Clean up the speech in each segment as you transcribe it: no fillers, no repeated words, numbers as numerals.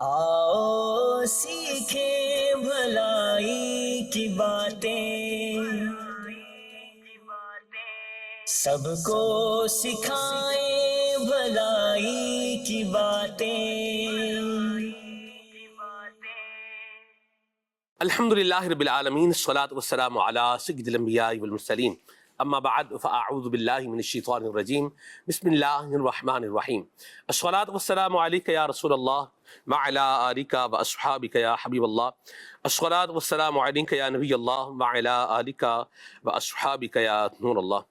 آؤ سیکھیں بھلائی کی باتیں، سب کو سکھائیں بھلائی کی باتیں۔ الحمدللہ رب العالمین، الصلاۃ والسلام علی سید الانبیاء والمرسلین، اما بعد فاعوذ باللہ من الشیطان الرجیم، بسم اللہ الرحمن الرحیم۔ الصلاۃ والسلام علیک یا رسول اللہ وعلی آلک واصحابک یا حبیب اللہ، الصلاۃ والسلام علیک یا نبی اللہ وعلی آلک واصحابک یا نور اللہ۔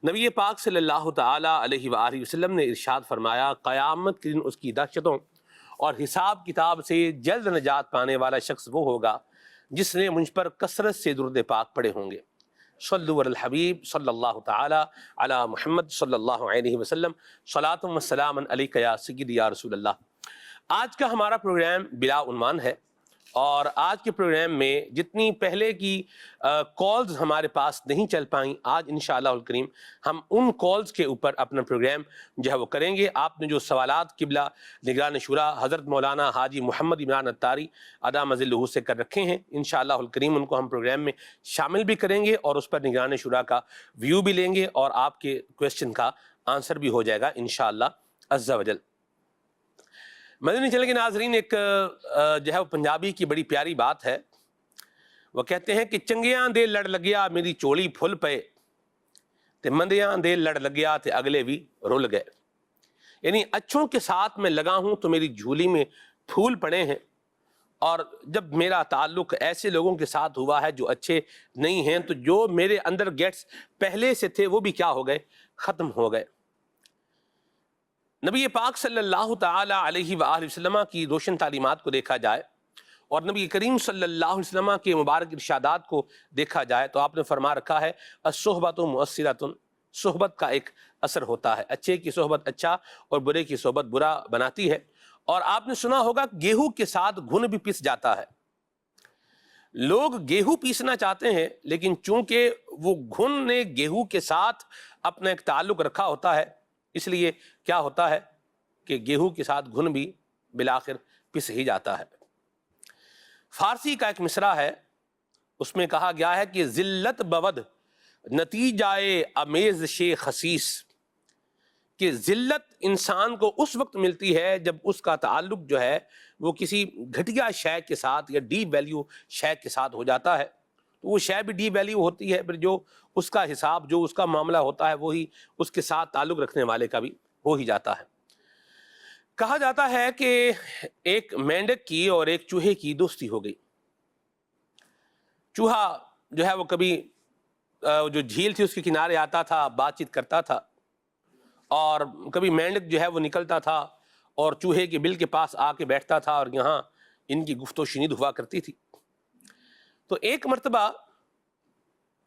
نبی پاک صلی اللہ تعالی علیہ وآلہ وسلم نے ارشاد فرمایا، قیامت کے دن اس کی دہشتوں اور حساب کتاب سے جلد نجات پانے والا شخص وہ ہوگا جس نے مجھ پر کثرت سے درود پاک پڑھے ہوں گے۔ صلو علی الحبیب صلی اللہ تعالی علی محمد صلی اللہ علیہ وسلم، صلاۃ و سلام علیک یا سیدی یا رسول اللہ۔ آج کا ہمارا پروگرام بلا عنوان ہے، اور آج کے پروگرام میں جتنی پہلے کی کالز ہمارے پاس نہیں چل پائیں، آج انشاءاللہ الکریم ہم ان کالز کے اوپر اپنا پروگرام جو ہے وہ کریں گے۔ آپ نے جو سوالات قبلہ نگران شورا حضرت مولانا حاجی محمد عمران اتاری ادام ذلہ سے کر رکھے ہیں، انشاءاللہ الکریم ان کو ہم پروگرام میں شامل بھی کریں گے، اور اس پر نگران شورا کا ویو بھی لیں گے، اور آپ کے کویسچن کا آنسر بھی ہو جائے گا انشاءاللہ عز و جل۔ مدنی چینل کے ناظرین، ایک جو ہے وہ پنجابی کی بڑی پیاری بات ہے۔ وہ کہتے ہیں کہ چنگیاں دے لڑ لگیا میری چولی پھل پے، تے مندیاں دے لڑ لگیا تے اگلے بھی رول گئے۔ یعنی اچھوں کے ساتھ میں لگا ہوں تو میری جھولی میں پھول پڑے ہیں، اور جب میرا تعلق ایسے لوگوں کے ساتھ ہوا ہے جو اچھے نہیں ہیں، تو جو میرے اندر گیٹس پہلے سے تھے وہ بھی کیا ہو گئے، ختم ہو گئے۔ نبی پاک صلی اللہ تعالی علیہ وآلہ وسلم کی روشن تعلیمات کو دیکھا جائے، اور نبی کریم صلی اللہ علیہ وسلم کے مبارک ارشادات کو دیکھا جائے، تو آپ نے فرما رکھا ہے الصحبۃ مؤثرۃ، صحبت کا ایک اثر ہوتا ہے، اچھے کی صحبت اچھا اور برے کی صحبت برا بناتی ہے۔ اور آپ نے سنا ہوگا گیہوں کے ساتھ گھن بھی پس جاتا ہے۔ لوگ گیہوں پیسنا چاہتے ہیں، لیکن چونکہ وہ گھن نے گیہوں کے ساتھ اپنا ایک تعلق رکھا ہوتا ہے، اس لیے کیا ہوتا ہے کہ گیہوں کے ساتھ گھن بھی بالآخر پس ہی جاتا ہے۔ فارسی کا ایک مصرع ہے، اس میں کہا گیا ہے کہ ذلت بود نتیجائے امیزش خسیس، کہ ذلت انسان کو اس وقت ملتی ہے جب اس کا تعلق جو ہے وہ کسی گھٹیا شے کے ساتھ یا ڈی ویلیو شے کے ساتھ ہو جاتا ہے، تو وہ شے بھی ڈی ویلیو ہوتی ہے، پھر جو اس کا حساب، جو اس کا معاملہ ہوتا ہے، وہی اس کے ساتھ تعلق رکھنے والے کا بھی ہو ہی جاتا ہے۔ کہا جاتا ہے کہ ایک مینڈک کی اور ایک چوہے کی دوستی ہو گئی۔ چوہا جو ہے وہ کبھی جو جھیل تھی اس کے کنارے آتا تھا، بات چیت کرتا تھا، اور کبھی مینڈک جو ہے وہ نکلتا تھا اور چوہے کے بل کے پاس آ کے بیٹھتا تھا، اور یہاں ان کی گفت و شنید ہوا کرتی تھی۔ تو ایک مرتبہ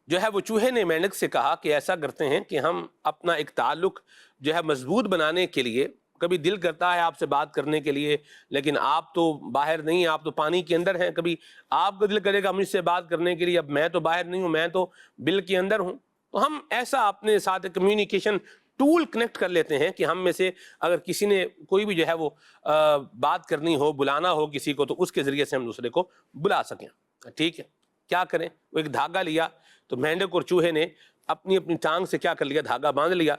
جو ہے وہ چوہے نے مینڈک سے کہا کہ ایسا کرتے ہیں کہ ہم اپنا ایک تعلق جو ہے مضبوط بنانے کے لیے، کبھی دل کرتا ہے آپ سے بات کرنے کے لیے، لیکن آپ تو باہر نہیں، آپ تو پانی کے اندر ہیں، کبھی آپ کا دل کرے گا مجھ سے بات کرنے کے لیے، اب میں تو باہر نہیں ہوں، میں تو بل کے اندر ہوں، تو ہم ایسا اپنے ساتھ کمیونیکیشن ٹول کنیکٹ کر لیتے ہیں کہ ہم میں سے اگر کسی نے کوئی بھی جو ہے وہ بات کرنی ہو، بلانا ہو کسی کو، تو اس کے ذریعے سے ہم دوسرے کو بلا سکیں۔ ٹھیک ہے، کیا کریں؟ وہ ایک دھاگا لیا، تو مینڈک اور چوہے نے اپنی اپنی ٹانگ سے کیا کر لیا، دھاگا باندھ لیا۔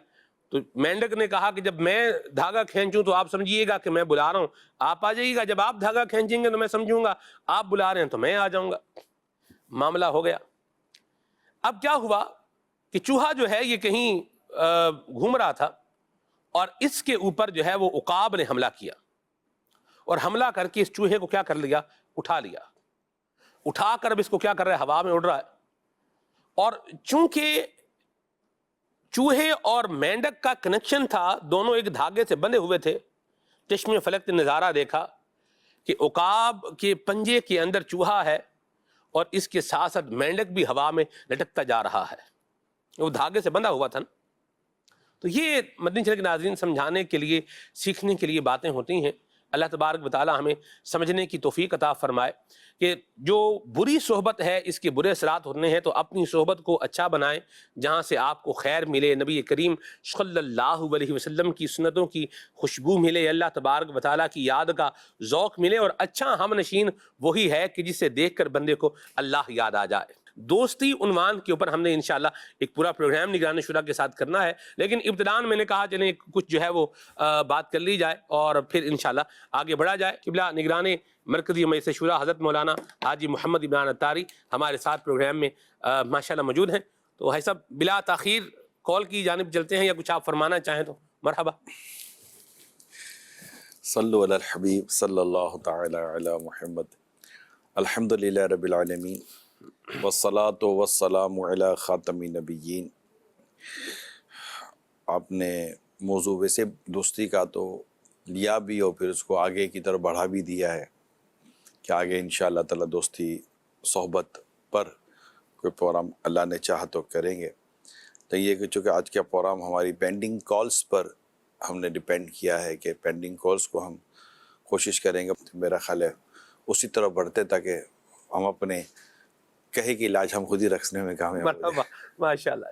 تو مینڈک نے کہا کہ جب میں دھاگا کھینچوں تو آپ سمجھیے گا کہ میں بلا رہا ہوں، آپ آ جائیے گا، جب آپ دھاگا کھینچیں گے تو میں سمجھوں گا آپ بلا رہے ہیں تو میں آ جاؤں گا۔ معاملہ ہو گیا۔ اب کیا ہوا کہ چوہا جو ہے یہ کہیں گھوم رہا تھا، اور اس کے اوپر جو ہے وہ عقاب نے حملہ کیا، اور حملہ کر کے اس چوہے کو کیا کر لیا، اٹھا لیا۔ اٹھا کر اب اس کو کیا کر رہا ہے، ہوا میں اڑ رہا ہے۔ اور چونکہ چوہے اور مینڈک کا کنیکشن تھا، دونوں ایک دھاگے سے بندھے ہوئے تھے، چشم فلک نے نظارہ دیکھا کہ عقاب کے پنجے کے اندر چوہا ہے، اور اس کے ساتھ ساتھ مینڈک بھی ہوا میں لٹکتا جا رہا ہے، وہ دھاگے سے بندھا ہوا تھا نا۔ تو یہ مدنی چینل کے ناظرین سمجھانے کے لیے، سیکھنے کے لیے باتیں ہوتی ہیں۔ اللہ تبارک و تعالی ہمیں سمجھنے کی توفیق عطا فرمائے کہ جو بری صحبت ہے اس کے برے اثرات ہونے ہیں، تو اپنی صحبت کو اچھا بنائیں جہاں سے آپ کو خیر ملے، نبی کریم صلی اللہ علیہ وسلم کی سنتوں کی خوشبو ملے، اللہ تبارک و تعالیٰ کی یاد کا ذوق ملے، اور اچھا ہم نشین وہی ہے کہ جسے دیکھ کر بندے کو اللہ یاد آ جائے۔ دوستی عنوان کے اوپر ہم نے انشاءاللہ ایک پورا پروگرام نگران شورا کے ساتھ کرنا ہے، لیکن ابتداً میں نے کہا چلیں کچھ جو ہے وہ بات کر لی جائے اور پھر انشاءاللہ آگے بڑھا جائے۔ قبلہ نگران مرکزی مجلس شورا حضرت مولانا حاجی محمد عمران اتاری ہمارے ساتھ پروگرام میں ماشاءاللہ موجود ہیں، تو بھائی صاحب بلا تاخیر کال کی جانب چلتے ہیں، یا کچھ آپ فرمانا چاہیں تو مرحبا۔ صلو علی الحبیب صلی اللہ تعالی علی محمد، الحمدللہ رب العالمین، والصلاة والسلام علی خاتم النبیین۔ آپ نے موضوع ویسے دوستی کا تو لیا بھی اور پھر اس کو آگے کی طرف بڑھا بھی دیا ہے کہ آگے انشاءاللہ تعالی دوستی صحبت پر کوئی پروگرام اللہ نے چاہا تو کریں گے۔ تو یہ کہ چونکہ آج کا پروگرام ہماری پینڈنگ کالز پر ہم نے ڈیپینڈ کیا ہے کہ پینڈنگ کالز کو ہم کوشش کریں گے، میرا خیال ہے اسی طرح بڑھتے تاکہ ہم اپنے کہے کہ علاج ہم خود ہی رکھنے میں کامیاب ہو جائیں۔ مرحبا ماشاءاللہ۔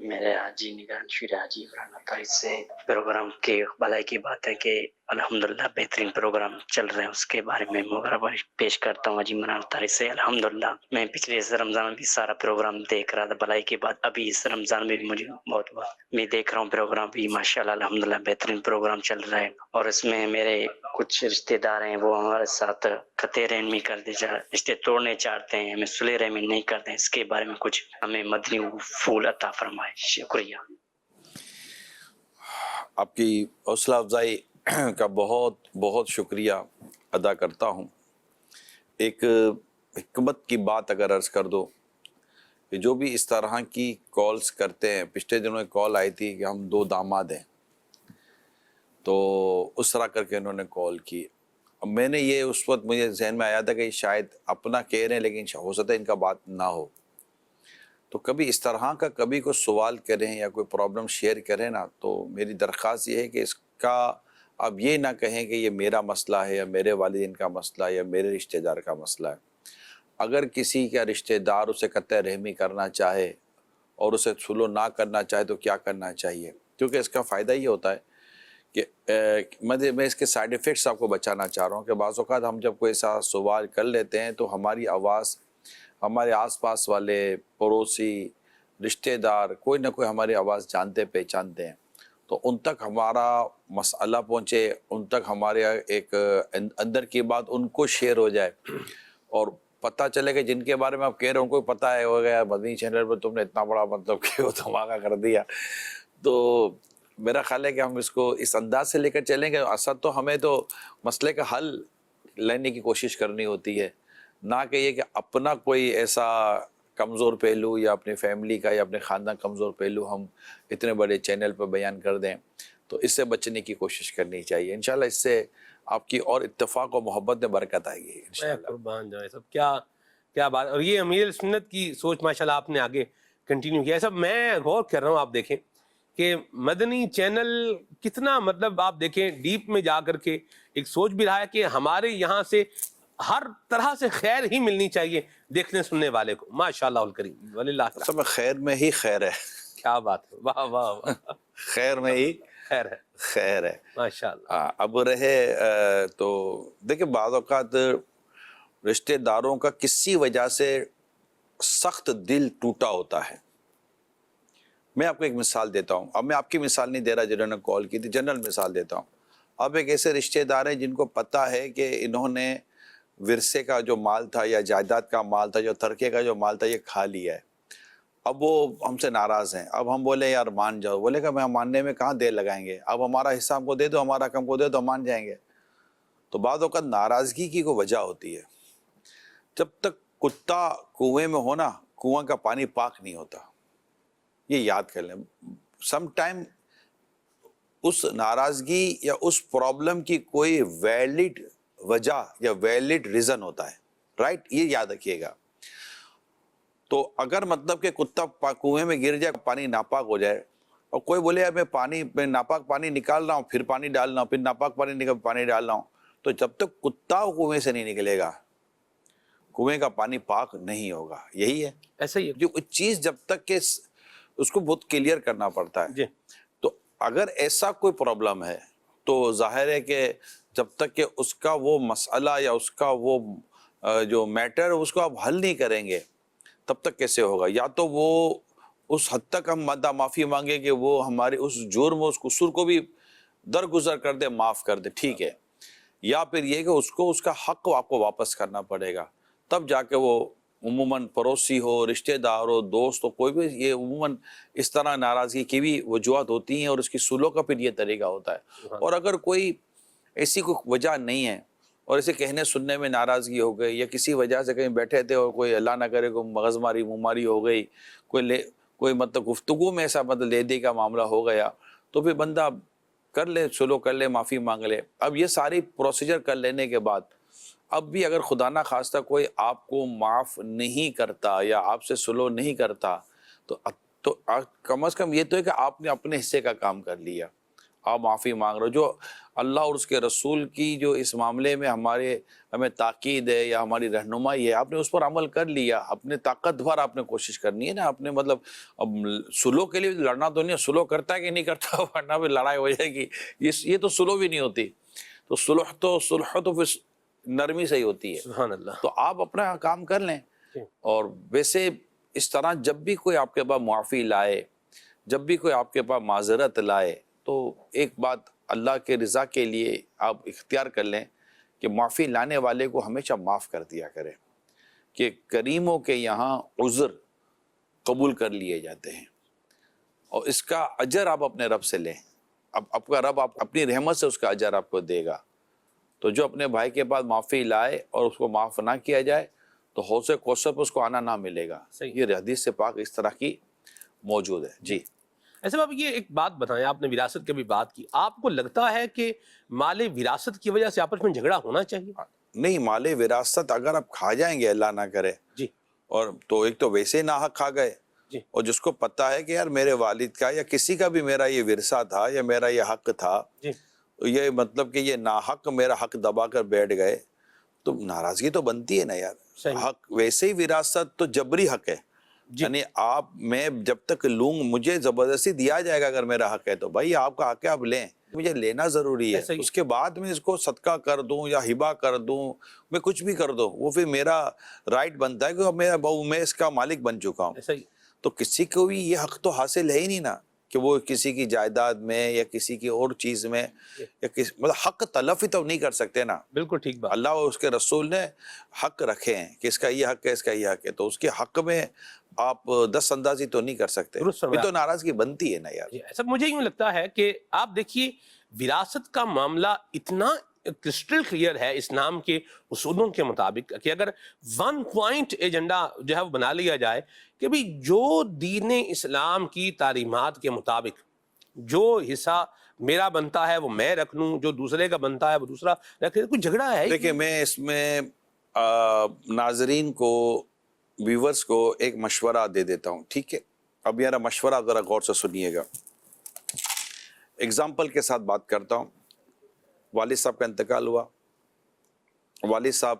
میرے حاجی نگران شورا حاجی عمران اتاری سے پروگرام کے بھلائی کی بات ہے کہ الحمدللہ بہترین پروگرام چل رہے ہیں، اس کے بارے میں مبارکباد پیش کرتا ہوں حاجی عمران اتاری سے۔ الحمدللہ میں پچھلے اس رمضان میں بھی سارا پروگرام دیکھ رہا تھا بھلائی کی بات، ابھی اس رمضان میں بھی مجھے بہت میں دیکھ رہا ہوں پروگرام بھی، ماشاءاللہ الحمدللہ بہترین پروگرام چل رہا ہے۔ اور اس میں میرے کچھ رشتہ دار ہیں وہ ہمارے ساتھ قطع رحمی کر دے رشتے توڑنے چاہتے ہیں، ہمیں صلح رحمی نہیں کرتے ہیں، اس کے بارے میں کچھ ہمیں مدنی پھول عطا فرمائے، شکریہ۔ آپ کی حوصلہ افزائی کا بہت بہت شکریہ ادا کرتا ہوں۔ ایک حکمت کی بات اگر عرض کر دو کہ جو بھی اس طرح کی کالز کرتے ہیں، پچھلے دنوں ایک کال آئی تھی کہ ہم 2 داماد ہیں، تو اس طرح کر کے انہوں نے کال کی۔ اب میں نے یہ اس وقت مجھے ذہن میں آیا تھا کہ شاید اپنا کہہ رہے ہیں لیکن ہو سکتا ہے ان کا بات نہ ہو، تو کبھی اس طرح کا کبھی کوئی سوال کریں یا کوئی پرابلم شیئر کریں نا، تو میری درخواست یہ ہے کہ اس کا اب یہ نہ کہیں کہ یہ میرا مسئلہ ہے یا میرے والدین کا مسئلہ ہے یا میرے رشتہ دار کا مسئلہ ہے۔ اگر کسی کا رشتہ دار اسے قطع رحمی کرنا چاہے اور اسے سلو نہ کرنا چاہے تو کیا کرنا چاہیے، کیونکہ اس کا فائدہ یہ ہوتا ہے کہ میں اس کے سائیڈ ایفیکٹس آپ کو بچانا چاہ رہا ہوں کہ بعض اوقات ہم جب کوئی ایسا سوال کر لیتے ہیں تو ہماری آواز ہمارے آس پاس والے پڑوسی رشتہ دار کوئی نہ کوئی ہماری آواز جانتے پہچانتے ہیں، تو ان تک ہمارا مسئلہ پہنچے، ان تک ہمارے ایک اندر کی بات ان کو شیئر ہو جائے اور پتہ چلے کہ جن کے بارے میں آپ کہہ رہے ہیں ان کو پتہ ہے ہو گیا مدنی چینل پر تم نے اتنا بڑا مطلب کہ وہ دھماکہ کر دیا۔ تو میرا خیال ہے کہ ہم اس کو اس انداز سے لے کر چلیں گے، اصل تو ہمیں تو مسئلے کا حل لینے کی کوشش کرنی ہوتی ہے، نہ کہ یہ کہ اپنا کوئی ایسا کمزور پہلو یا اپنی فیملی کا یا اپنے خاندان کمزور پہلو ہم اتنے بڑے چینل پر بیان کر دیں۔ تو اس سے بچنے کی کوشش کرنی چاہیے، انشاءاللہ اس سے آپ کی اور اتفاق و محبت میں برکت آئے گی انشاءاللہ۔ قربان جائے سب، کیا بات، اور یہ امیر سنت کی سوچ ماشاءاللہ آپ نے آگے کنٹینیو کیا ہے۔ سب میں غور کر رہا ہوں، آپ دیکھیں کہ مدنی چینل کتنا مطلب آپ دیکھیں ڈیپ میں جا کر کے ایک سوچ بھی رہا ہے کہ ہمارے یہاں سے ہر طرح سے خیر ہی ملنی چاہیے دیکھنے سننے والے کو، ماشاءاللہ الکریم وللہ الحمد۔ سب خیر میں ہی خیر ہے، کیا بات ہے، واہ واہ واہ، خیر میں ہی خیر ہے خیر ہے ماشاءاللہ۔ اب رہے تو دیکھیں بعض اوقات رشتہ داروں کا کسی وجہ سے سخت دل ٹوٹا ہوتا ہے۔ میں آپ کو ایک مثال دیتا ہوں، اب میں آپ کی مثال نہیں دے رہا جنہوں نے کال کی تھی، جنرل مثال دیتا ہوں۔ اب ایک ایسے رشتہ دار ہیں جن کو پتہ ہے کہ انہوں نے ورثے کا جو مال تھا یا جائیداد کا مال تھا، جو ترکے کا جو مال تھا، یہ کھا لیا ہے۔ اب وہ ہم سے ناراض ہیں، اب ہم بولے یار مان جاؤ، بولے کہ میں ماننے میں کہاں دیر لگائیں گے، اب ہمارا حصہ ہم کو دے دو، ہمارا کم کو دے دو، مان جائیں گے۔ تو بعض اوقات ناراضگی کی کوئی وجہ ہوتی ہے، جب تک کتا کنویں میں ہونا کنواں کا پانی پاک نہیں ہوتا، یہ یاد کر لیں۔ سم ٹائم اس ناراضگی یا اس پرابلم کی کوئی ویلڈ وجہ یا ویلڈ ریزن ہوتا ہے، رائٹ، یہ یاد رکھیے گا۔ تو اگر مطلب کہ کتا کنویں میں گر جائے، پانی ناپاک ہو جائے، اور کوئی بولے میں ناپاک پانی نکال رہا ہوں، پھر پانی ڈال رہا ہوں، پھر ناپاک پانی ڈال رہا ہوں، تو جب تک کتا کنویں سے نہیں نکلے گا کنویں کا پانی پاک نہیں ہوگا. یہی ہے ایسا ہی ہے. جو چیز جب تک کہ اس کو بہت کلیئر کرنا پڑتا ہے. جی تو اگر ایسا کوئی پرابلم ہے تو ظاہر ہے کہ جب تک کہ اس کا وہ مسئلہ یا اس کا وہ جو میٹر اس کو آپ حل نہیں کریں گے تب تک کیسے ہوگا. یا تو وہ اس حد تک ہم معافی مانگے کہ وہ ہمارے اس جرم اس قصور کو بھی درگزر کر دے, معاف کر دے, ٹھیک ہے. یا پھر یہ کہ اس کو اس کا حق آپ کو واپس کرنا پڑے گا, تب جا کے وہ عموماً پڑوسی ہو, رشتہ دار ہو, دوست ہو, کوئی بھی, یہ عموماً اس طرح ناراضگی کی بھی وجوہات ہوتی ہیں اور اس کی سلوک کا پھر یہ طریقہ ہوتا ہے. اور اگر کوئی ایسی کوئی وجہ نہیں ہے اور اسے کہنے سننے میں ناراضگی ہو گئی یا کسی وجہ سے کہیں بیٹھے تھے اور کوئی اللہ نہ کرے کوئی مغز ماری منہ ماری ہو گئی, کوئی مطلب گفتگو میں ایسا مطلب لے دے کا معاملہ ہو گیا, تو پھر بندہ کر لے, سلو کر لے, معافی مانگ لے. اب یہ ساری پروسیجر کر لینے کے بعد اب بھی اگر خدا نہ خواستہ کوئی آپ کو معاف نہیں کرتا یا آپ سے سلو نہیں کرتا تو کم از کم یہ تو ہے کہ آپ نے اپنے حصے کا کام کر لیا, آپ معافی مانگ رہے ہو. جو اللہ اور اس کے رسول کی جو اس معاملے میں ہمیں تاکید ہے یا ہماری رہنمائی ہے, آپ نے اس پر عمل کر لیا. اپنے طاقت بھر آپ نے کوشش کرنی ہے نا, آپ نے مطلب اب سلو کے لیے لڑنا تو نہیں ہے, سلو کرتا ہے کہ نہیں کرتا ورنہ پھر لڑائی ہو جائے گی. یہ تو سلو بھی نہیں ہوتی. تو صلح تو پھر نرمی سے ہی ہوتی ہے. سبحان اللہ. تو آپ اپنا کام کر لیں. اور ویسے اس طرح جب بھی کوئی آپ کے پاس معافی لائے, جب بھی کوئی آپ کے پاس معذرت لائے, تو ایک بات اللہ کے رضا کے لیے آپ اختیار کر لیں کہ معافی لانے والے کو ہمیشہ معاف کر دیا کریں, کہ کریموں کے یہاں عذر قبول کر لیے جاتے ہیں اور اس کا اجر آپ اپنے رب سے لیں. اب آپ کا رب آپ اپنی رحمت سے اس کا اجر آپ کو دے گا. تو جو اپنے بھائی کے پاس معافی لائے اور اس کو معاف نہ کیا جائے تو حوض کوثر پہ اس کو آنا نہ ملے گا. یہ حدیث سے پاک اس طرح کی موجود ہے. جی ایسے میں یہ ایک بات بتائیں, آپ نے وراثت کی بھی بات کی, آپ کو لگتا ہے کہ مال وراثت کی وجہ سے آپس میں جھگڑا ہونا چاہیے؟ نہیں, مال وراثت اگر آپ کھا جائیں گے اللہ نہ کرے جی, اور تو ایک تو ویسے ناحق کھا گئے, جی, اور جس کو پتہ ہے کہ یار میرے والد کا یا کسی کا بھی میرا یہ ورثہ تھا یا میرا یہ حق تھا, جی, یہ مطلب کہ یہ ناحق میرا حق دبا کر بیٹھ گئے, تو ناراضگی تو بنتی ہے نا یار. حق ویسے ہی وراثت تو جبری حق ہے, یعنی میں جب تک لوں, مجھے زبردستی دیا جائے گا اگر میرا حق ہے تو بھائی آپ کا حق ہے, آپ لیں, مجھے لینا ضروری ہے. اس کے بعد میں اس کو صدقہ کر دوں یا ہبہ کر دوں, میں کچھ بھی کر دوں, وہ پھر میرا رائٹ بنتا ہے کہ میں اس کا مالک بن چکا ہوں. تو کسی کو بھی یہ حق تو حاصل ہے ہی نہیں نا کہ وہ کسی کی جائیداد میں یا کسی کی اور چیز میں یا مطلب حق تلف ہی تو نہیں کر سکتے نا. بالکل ٹھیک بات. اللہ اور اس کے رسول نے حق رکھے ہیں کہ اس کا یہ حق ہے, اس کا یہ حق ہے, تو اس کے حق میں آپ دست اندازی تو نہیں کر سکتے. یہ تو ناراضگی بنتی ہے نا یار. سب مجھے یوں لگتا ہے کہ آپ دیکھیے وراثت کا معاملہ اتنا کرسٹل کلیئر ہے اسلام کے اصولوں کے مطابق کہ اگر ون پوائنٹ ایجنڈا جو ہے وہ بنا لیا جائے کہ بھی جو دین اسلام کی تعلیمات کے مطابق جو حصہ میرا بنتا ہے وہ میں رکھ لوں, جو دوسرے کا بنتا ہے وہ دوسرا رکھ لے, کوئی جھگڑا ہے. دیکھیں میں اس میں ناظرین کو, ویورز کو ایک مشورہ دے دیتا ہوں, ٹھیک ہے. اب میرا مشورہ ذرا غور سے سنیے گا. اگزامپل کے ساتھ بات کرتا ہوں. والد صاحب کا انتقال ہوا, والد صاحب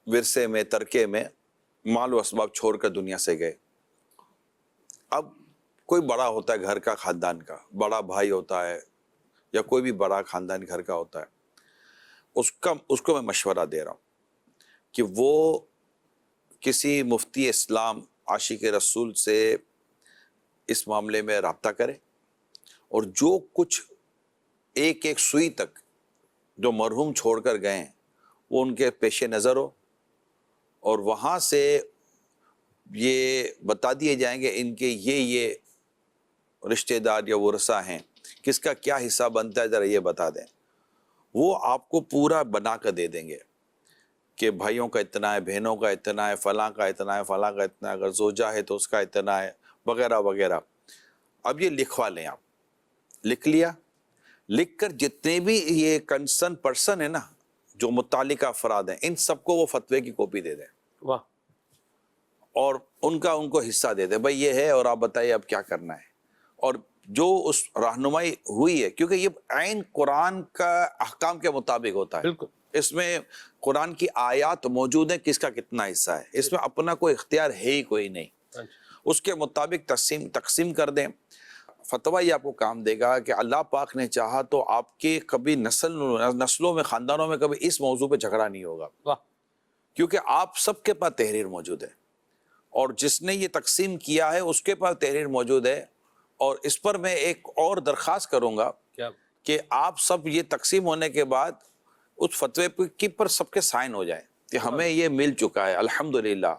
ورثے میں ترکے میں مال و اسباب چھوڑ کر دنیا سے گئے. اب کوئی بڑا ہوتا ہے گھر کا, خاندان کا بڑا بھائی ہوتا ہے یا کوئی بھی بڑا خاندان گھر کا ہوتا ہے, اس کو میں مشورہ دے رہا ہوں کہ وہ کسی مفتی اسلام عاشق رسول سے اس معاملے میں رابطہ کرے اور جو کچھ ایک ایک سوئی تک جو مرحوم چھوڑ کر گئے ہیں وہ ان کے پیش نظر ہو, اور وہاں سے یہ بتا دیے جائیں گے ان کے یہ رشتہ دار یا ورثہ ہیں, کس کا کیا حصہ بنتا ہے ذرا یہ بتا دیں. وہ آپ کو پورا بنا کر دے دیں گے کہ بھائیوں کا اتنا ہے, بہنوں کا اتنا ہے, فلاں کا اتنا ہے, فلاں کا اتنا ہے, اگر زوجہ ہے تو اس کا اتنا ہے, وغیرہ وغیرہ. اب یہ لکھوا لیں آپ, لکھ لیا, لکھ کر جتنے بھی یہ کنسرن پرسن ہے نا جو متعلقہ افراد ہیں ان سب کو وہ فتوے کی کاپی دے دیں. واہ. اور ان کو حصہ دے دیں, بھائی یہ ہے اور آپ بتائیے اب کیا کرنا ہے. اور جو اس رہنمائی ہوئی ہے، کیونکہ یہ عین قرآن کا احکام کے مطابق ہوتا ہے. بالکل. اس میں قرآن کی آیات موجود ہیں، کس کا کتنا حصہ ہے، اس میں اپنا کوئی اختیار ہے ہی کوئی نہیں. اس کے مطابق تقسیم کر دیں. فتویٰ یہ آپ کو کام دے گا کہ اللہ پاک نے چاہا تو آپ کے کبھی نسلوں میں، خاندانوں میں کبھی اس موضوع پہ جھگڑا نہیں ہوگا. کیونکہ آپ سب کے پاس تحریر موجود ہے، اور جس نے یہ تقسیم کیا ہے اس کے پاس تحریر موجود ہے. اور اس پر میں ایک اور درخواست کروں گا کہ آپ سب یہ تقسیم ہونے کے بعد اس فتوے کی پر سب کے سائن ہو جائیں کہ ہمیں یہ مل چکا ہے الحمدللہ.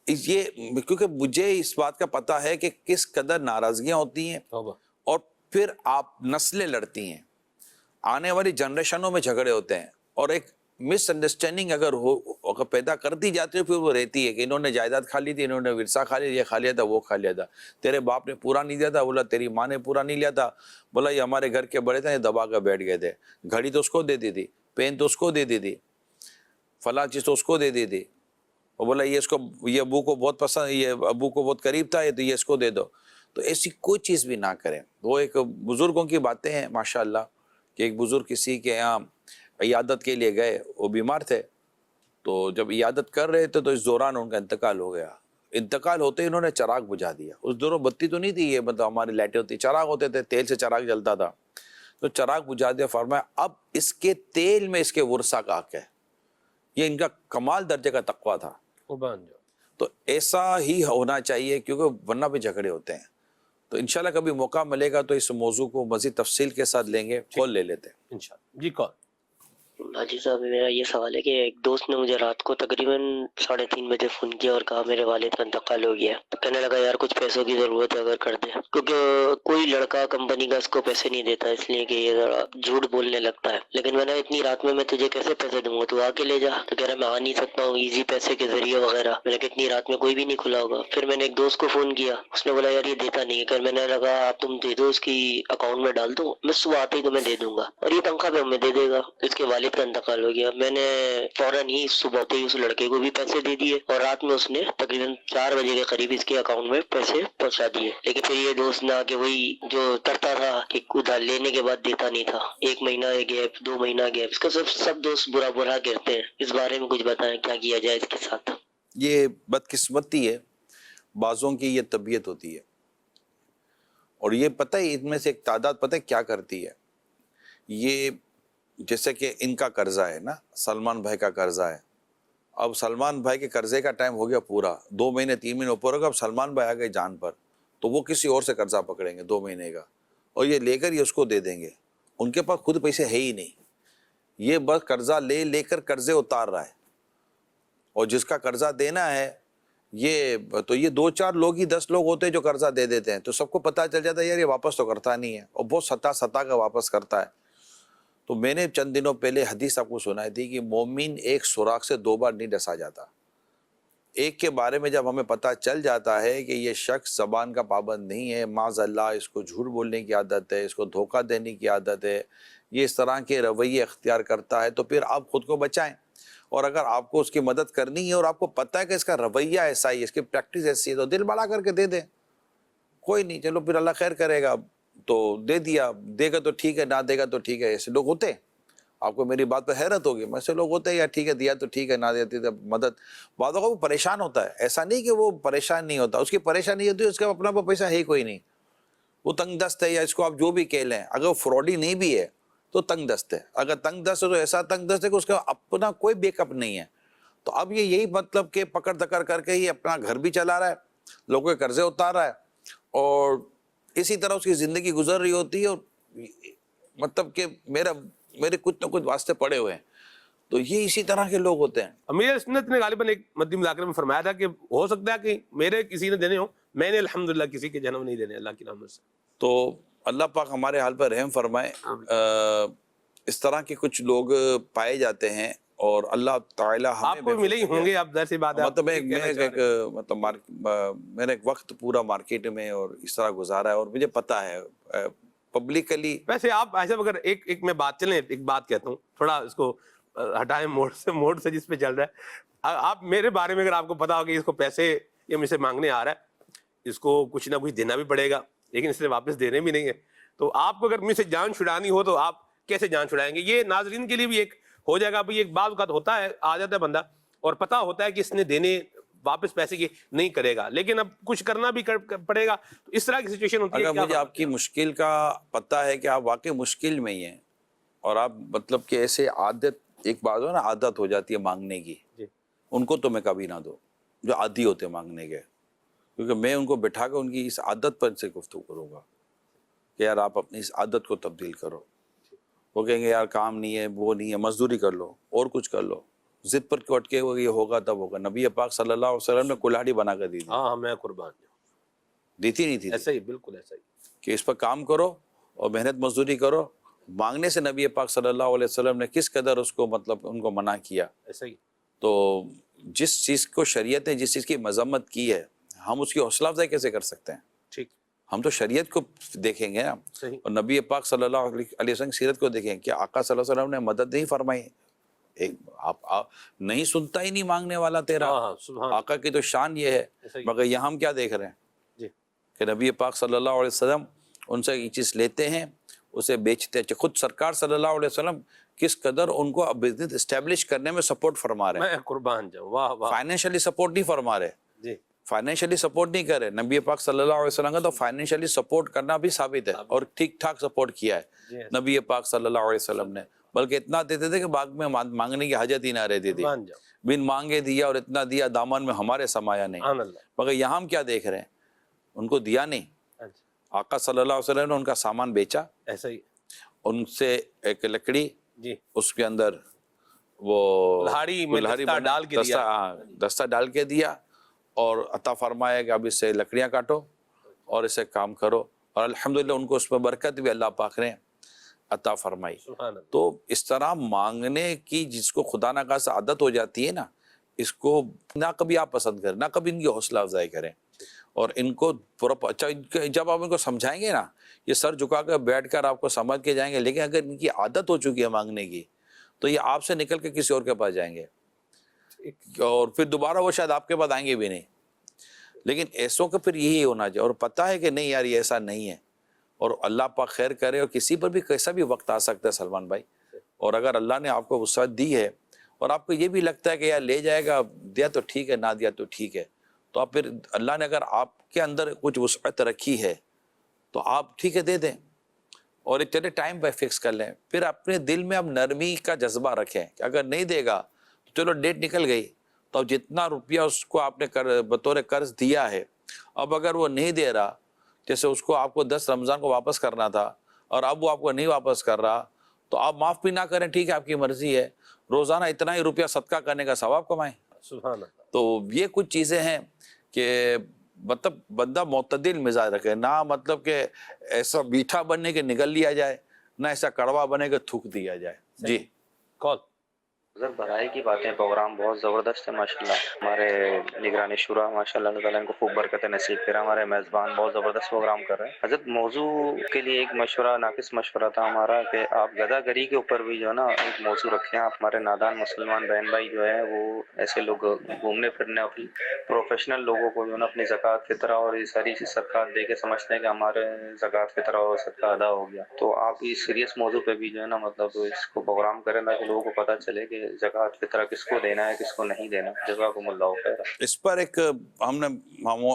یہ کیونکہ مجھے اس بات کا پتہ ہے کہ کس قدر ناراضگیاں ہوتی ہیں اور پھر آپ نسلیں لڑتی ہیں، آنے والی جنریشنوں میں جھگڑے ہوتے ہیں، اور ایک مس انڈرسٹینڈنگ اگر پیدا کر دی جاتی ہے پھر وہ رہتی ہے کہ انہوں نے جائیداد کھا لی تھی، انہوں نے ورثہ کھا لیا، یہ کھا لیا تھا، وہ کھا لیا تھا، تیرے باپ نے پورا نہیں دیا تھا، بولا تیری ماں نے پورا نہیں لیا تھا، بولا یہ ہمارے گھر کے بڑے تھے، یہ دبا کر بیٹھ گئے تھے، گھڑی تو اس کو دے دی تھی، پین تو اس کو دے دی تھی، فلاں چیز تو اس کو دے دی تھی، وہ بولا یہ ابو کو بہت پسند، یہ ابو کو بہت قریب تھا، یہ تو یہ اس کو دے دو. تو ایسی کوئی چیز بھی نہ کریں. وہ ایک بزرگوں کی باتیں ہیں ماشاءاللہ کہ ایک بزرگ کسی کے یہاں عیادت کے لیے گئے، وہ بیمار تھے، تو جب عیادت کر رہے تھے تو اس دوران ان کا انتقال ہو گیا. انتقال ہوتے ہی انہوں نے چراغ بجھا دیا. اس دوروں بتی تو نہیں تھی، یہ مطلب ہماری لائٹیں ہوتی، چراغ ہوتے تھے، تیل سے چراغ جلتا تھا، تو چراغ بجھا دیا. فرمایا اب اس کے تیل میں اس کے ورثہ کا حق ہے. یہ ان کا کمال درجے کا تقویٰ تھا. تو ایسا ہی ہونا چاہیے، کیونکہ ورنہ بھی جھگڑے ہوتے ہیں. تو انشاءاللہ کبھی موقع ملے گا تو اس موضوع کو مزید تفصیل کے ساتھ لیں گے. کال لے لیتے ہیں انشاءاللہ. جی کال. حاجی صاحب میرا یہ سوال ہے کہ ایک دوست نے مجھے رات کو تقریباً 3:30 بجے فون کیا اور کہا میرے والد کا انتقال ہو گیا. تو کہنے لگا یار کچھ پیسوں کی ضرورت ہے اگر کر دے، کیونکہ کوئی لڑکا کمپنی کا اس کو پیسے نہیں دیتا، اس لیے کہ یہ ذرا جھوٹ بولنے لگتا ہے. لیکن میں نے اتنی رات میں تجھے کیسے پیسے دوں گا، تو آ کے لے جا. تو کہہ رہا میں آ نہیں سکتا ہوں، ایزی پیسے کے ذریعے وغیرہ. میں نے کہا اتنی رات میں کوئی بھی نہیں کھلا ہوگا. پھر میں نے ایک دوست کو فون کیا، اس نے بولا یار یہ دیتا نہیں ہے. کہ میں نے لگا آپ تم دے دو، اس کی اکاؤنٹ میں ڈال دو، میں صبح آتے ہی تمہیں دے دوں گا، اور یہ تنخواہ پہ ہمیں دے دے گا. اس کے والد کا انتقال ہو گیا. میں نے فوراً ہی صبح ہوتے ہی اس لڑکے کو بھی پیسے دے دیے، اور رات میں اس نے تقریباً 4 بجے کے قریب اس کے اکاؤنٹ میں پیسے پہنچا دیے. لیکن پھر یہ دوست نہ کہ وہی جو کرتا تھا کہ ادھار لینے کے بعد دیتا نہیں تھا، 1 مہینہ گیپ، 2 مہینہ گیپ، اس کا سب دوست برا کہتے ہیں. اس بارے میں کچھ بتائیں کیا کیا جائے اس کے ساتھ. یہ بدقسمتی ہے، بعضوں کی یہ طبیعت ہوتی ہے. اور یہ پتہ ہے ان میں سے ایک تعداد پتہ ہے کیا کرتی ہے. یہ جیسے کہ ان کا قرضہ ہے نا، سلمان بھائی کا قرضہ ہے. اب سلمان بھائی کے قرضے کا ٹائم ہو گیا پورا، 2 مہینے 3 مہینے اوپر ہوگا. اب سلمان بھائی آ گئے جان پر، تو وہ کسی اور سے قرضہ پکڑیں گے 2 مہینے کا، اور یہ لے کر یہ اس کو دے دیں گے. ان کے پاس خود پیسے ہے ہی نہیں، یہ بس قرضہ لے کر قرضے اتار رہا ہے. اور جس کا قرضہ دینا ہے یہ 2-4 لوگ ہی 10 لوگ ہوتے ہیں جو قرضہ دے دیتے ہیں. تو سب کو پتہ چل جاتا ہے یار یہ واپس تو کرتا نہیں ہے، اور بہت ستا کر واپس کرتا ہے. تو میں نے چند دنوں پہلے حدیث آپ کو سنائی تھی کہ مومن ایک سوراخ سے 2 بار نہیں ڈسا جاتا. ایک کے بارے میں جب ہمیں پتہ چل جاتا ہے کہ یہ شخص زبان کا پابند نہیں ہے، معاذ اللہ اس کو جھوٹ بولنے کی عادت ہے، اس کو دھوکہ دینے کی عادت ہے، یہ اس طرح کے رویے اختیار کرتا ہے، تو پھر آپ خود کو بچائیں. اور اگر آپ کو اس کی مدد کرنی ہے اور آپ کو پتہ ہے کہ اس کا رویہ ایسا ہی ہے، اس کی پریکٹس ایسی ہے، تو دل بڑا کر کے دے دیں. کوئی نہیں، چلو پھر اللہ خیر کرے گا. تو دے دیا، دے گا تو ٹھیک ہے، نہ دے گا تو ٹھیک ہے. ایسے لوگ ہوتے ہیں. آپ کو میری بات پہ حیرت ہوگی، ایسے لوگ ہوتے ہیں یار ٹھیک ہے دیا تو ٹھیک ہے، نہ دیتی تو مدد. بعضوں کو وہ پریشان ہوتا ہے، ایسا نہیں کہ وہ پریشان نہیں ہوتا، اس کی پریشانی ہوتی ہے اس کا اپنا پیسہ ہے ہی کوئی نہیں، وہ تنگ دست ہے، یا اس کو آپ جو بھی کہہ لیں. اگر وہ فراڈی نہیں بھی ہے تو تنگ دست ہے. اگر تنگ دست ہے تو ایسا تنگ دست ہے کہ اس کا اپنا کوئی بیک اپ نہیں ہے. تو اب یہ یہی مطلب کہ پکڑ دکڑ کر کے ہی اپنا گھر بھی چلا رہا ہے، لوگوں کے قرضے اتار رہا ہے، اور اسی طرح اس کی زندگی گزر رہی ہوتی ہے. اور مطلب کہ میرے کچھ نہ کچھ واسطے پڑے ہوئے ہیں. تو یہ اسی طرح کے لوگ ہوتے ہیں. امیر سنت نے غالباً ایک مدی مذاکرے میں فرمایا تھا کہ ہو سکتا ہے کہ میرے کسی نے دینے ہوں، میں نے الحمدللہ کسی کے جنم نہیں دینے اللہ کی رحمت سے. تو اللہ پاک ہمارے حال پر رحم فرمائے. اس طرح کے کچھ لوگ پائے جاتے ہیں، اور اللہ تعالیٰ آپ کو ملے ہی ہوں گے. آپ ظاہر سی بات ہے، مطلب میں نے ایک وقت پورا مارکیٹ میں اور اس طرح گزارا ہے، اور مجھے پتا ہے پبلکلی. ویسے آپ ایسا اگر ایک میں بات چلیں، ایک بات کہتا ہوں، تھوڑا اس کو ہٹائیں موڈ سے جس پہ چل رہا ہے. آپ میرے بارے میں اگر آپ کو پتا ہو کہ اس کو پیسے یہ مجھ سے مانگنے آ رہا ہے، اس کو کچھ نہ کچھ دینا بھی پڑے گا، لیکن اس نے واپس دینے بھی نہیں ہے. تو آپ کو اگر مجھ سے جان چھڑانی ہو تو آپ کیسے جان چھڑائیں گے؟ یہ ناظرین کے لیے بھی ایک ہو جائے گا. بھائی ایک بعض اوقات ہوتا ہے، آ جاتا ہے بندہ اور پتہ ہوتا ہے کہ اس نے دینے واپس پیسے کی نہیں کرے گا، لیکن اب کچھ کرنا بھی پڑے گا. تو اس طرح کی سچویشن ہوتی ہے. اگر مجھے آپ کی مشکل کا پتہ ہے کہ آپ واقعی مشکل میں ہی ہیں اور آپ مطلب کہ ایسے عادت، ایک بات ہو نا عادت ہو جاتی ہے مانگنے کی، ان کو تو میں کبھی نہ دو جو عادی ہوتے ہیں مانگنے کے، کیونکہ میں ان کو بٹھا کے ان کی اس عادت پر سے گفتگو کروں گا کہ یار آپ اپنی اس عادت کو تبدیل کرو. وہ کہیں گے یار کام نہیں ہے، وہ نہیں ہے، مزدوری کر لو اور کچھ کر لو، ضد پر کیوں اٹکے ہوئے، یہ ہوگا تب ہوگا. نبی پاک صلی اللہ علیہ وسلم نے کلاڑی بنا کر دی تھی. ہاں میں قربان ہوں. دی تھی نہیں تھی؟ ایسا ہی، بالکل ایسا ہی کہ اس پر کام کرو اور محنت مزدوری کرو. مانگنے سے نبی پاک صلی اللہ علیہ وسلم نے کس قدر اس کو مطلب ان کو منع کیا. ایسا ہی. تو جس چیز کو شریعت نے جس چیز کی مذمت کی ہے، ہم اس کی حوصلہ افزائی کیسے کر سکتے ہیں؟ ٹھیک. ہم تو شریعت کو دیکھیں گے نا، صحیح. اور نبی پاک صلی اللہ علیہ وسلم کی سیرت کو دیکھیں. کہ آقا صلی اللہ علیہ وسلم نے مدد نہیں فرمائی؟ ایک آپ نہیں سنتا ہی نہیں مانگنے والا تیرا. ہاں سبحان. آقا کی تو شان یہ ہے. ایسا ہی. مگر یہاں ہم کیا دیکھ رہے ہیں جی. کہ نبی پاک صلی اللہ علیہ وسلم ان سے یہ چیز لیتے ہیں، اسے بیچتے ہیں. خود سرکار صلی اللہ علیہ وسلم کس قدر ان کو بزنس اسٹیبلش کرنے میں سپورٹ فرما رہے ہیں. میں قربان جاؤں. واہ واہ. فائنینشلی سپورٹ نہیں فرما رہے، جی. فائنینشلی سپورٹ نہیں کرے. نبی پاک صلی اللہ علیہ وسلم کا تو فائنینشلی سپورٹ کرنا بھی ثابت ہے، اور ٹھیک ٹھاک سپورٹ کیا ہے نبی پاک صلی اللہ علیہ وسلم نے. بلکہ اتنا دیتے تھے کہ باغ میں مانگنے کی حاجت ہی نہ رہتی تھی. قربان جاؤں. بن مانگے دیا، اور اتنا دیا دامن میں ہمارے سمایا نہیں. سبحان اللہ. مگر یہاں ہم کیا دیکھ رہے ہیں؟ ان کو دیا نہیں. اچھا. آقا صلی اللہ علیہ وسلم نے ان کا سامان بیچا، ایسا ہی. ان سے ایک لکڑی، جی. اس کے اندر وہ کلہاڑی میں دستہ بنا- ڈال کے دیا. دستہ ڈال کے دیا، اور عطا فرمایا کہ اب اس سے لکڑیاں کاٹو اور اسے کام کرو. اور الحمدللہ ان کو اس میں برکت بھی اللہ پاک نے عطا فرمائی. سبحان اللہ. تو اس طرح مانگنے کی جس کو خدا نہ خواستہ عادت ہو جاتی ہے نا، اس کو نہ کبھی آپ پسند کریں، نہ کبھی ان کی حوصلہ افزائی کریں. اور ان کو اچھا جب آپ ان کو سمجھائیں گے نا، یہ سر جھکا کر بیٹھ کر آپ کو سمجھ کے جائیں گے. لیکن اگر ان کی عادت ہو چکی ہے مانگنے کی، تو یہ آپ سے نکل کے کسی اور کے پاس جائیں گے، اور پھر دوبارہ وہ شاید آپ کے پاس آئیں گے بھی نہیں. لیکن ایسوں کا پھر یہی ہونا چاہیے، اور پتہ ہے کہ نہیں یار یہ ایسا نہیں ہے، اور اللہ پاک خیر کرے. اور کسی پر بھی کیسا بھی وقت آ سکتا ہے سلمان بھائی. اور اگر اللہ نے آپ کو وسعت دی ہے، اور آپ کو یہ بھی لگتا ہے کہ یار لے جائے گا، دیا تو ٹھیک ہے، نہ دیا تو ٹھیک ہے، تو آپ پھر اللہ نے اگر آپ کے اندر کچھ وسعت رکھی ہے تو آپ ٹھیک ہے دے دیں، اور ایک چلے ٹائم پہ فکس کر لیں. پھر اپنے دل میں اب نرمی کا جذبہ رکھیں کہ اگر نہیں دے گا تو چلو ڈیٹ نکل گئی، تو اب جتنا روپیہ اس کو آپ نے بطور قرض دیا ہے، اب اگر وہ نہیں دے رہا، جیسے اس کو آپ کو 10 رمضان کو واپس کرنا تھا اور اب وہ آپ کو نہیں واپس کر رہا، تو آپ معاف بھی نہ کریں، ٹھیک ہے آپ کی مرضی ہے. روزانہ اتنا ہی روپیہ صدقہ کرنے کا ثواب کمائیں. سبحان اللہ. تو یہ کچھ چیزیں ہیں کہ مطلب بندہ معتدل مزاج رکھے، نہ مطلب کہ ایسا میٹھا بننے کے نگل لیا جائے، نہ ایسا کڑوا بنے کے تھوک دیا جائے. جی کال. سر بھلائی کی باتیں، پروگرام بہت زبردست ہے ماشاءاللہ. ہمارے نگرانی شورا ماشاءاللہ اللہ تعالیٰ ان کو خوب برکت نصیب کرے. ہمارے میزبان بہت زبردست پروگرام کر رہے ہیں. حضرت موضوع کے لیے ایک مشورہ، ناقص مشورہ تھا ہمارا کہ آپ گدا گری کے اوپر بھی جو ہے نا ایک موضوع رکھیں. آپ ہمارے نادان مسلمان بہن بھائی جو ہے وہ ایسے لوگ گھومنے پھرنے اپنی پروفیشنل لوگوں کو جو ہے نا اپنی زکوٰۃ فطرہ اور یہ ساری چیز صدقات دے کے سمجھتے ہیں کہ ہمارے زکوٰۃ فطرہ اور صدقہ ادا ہو گیا. تو آپ اس سیریس موضوع پہ بھی جو ہے نا مطلب اس کو پروگرام کریں تاکہ لوگوں کو پتہ چلے کہ زکوٰۃ فطرہ کس کو دینا ہے کس کو نہیں دینا. جزاکم اللہ خیر. اس پر ایک ہم نے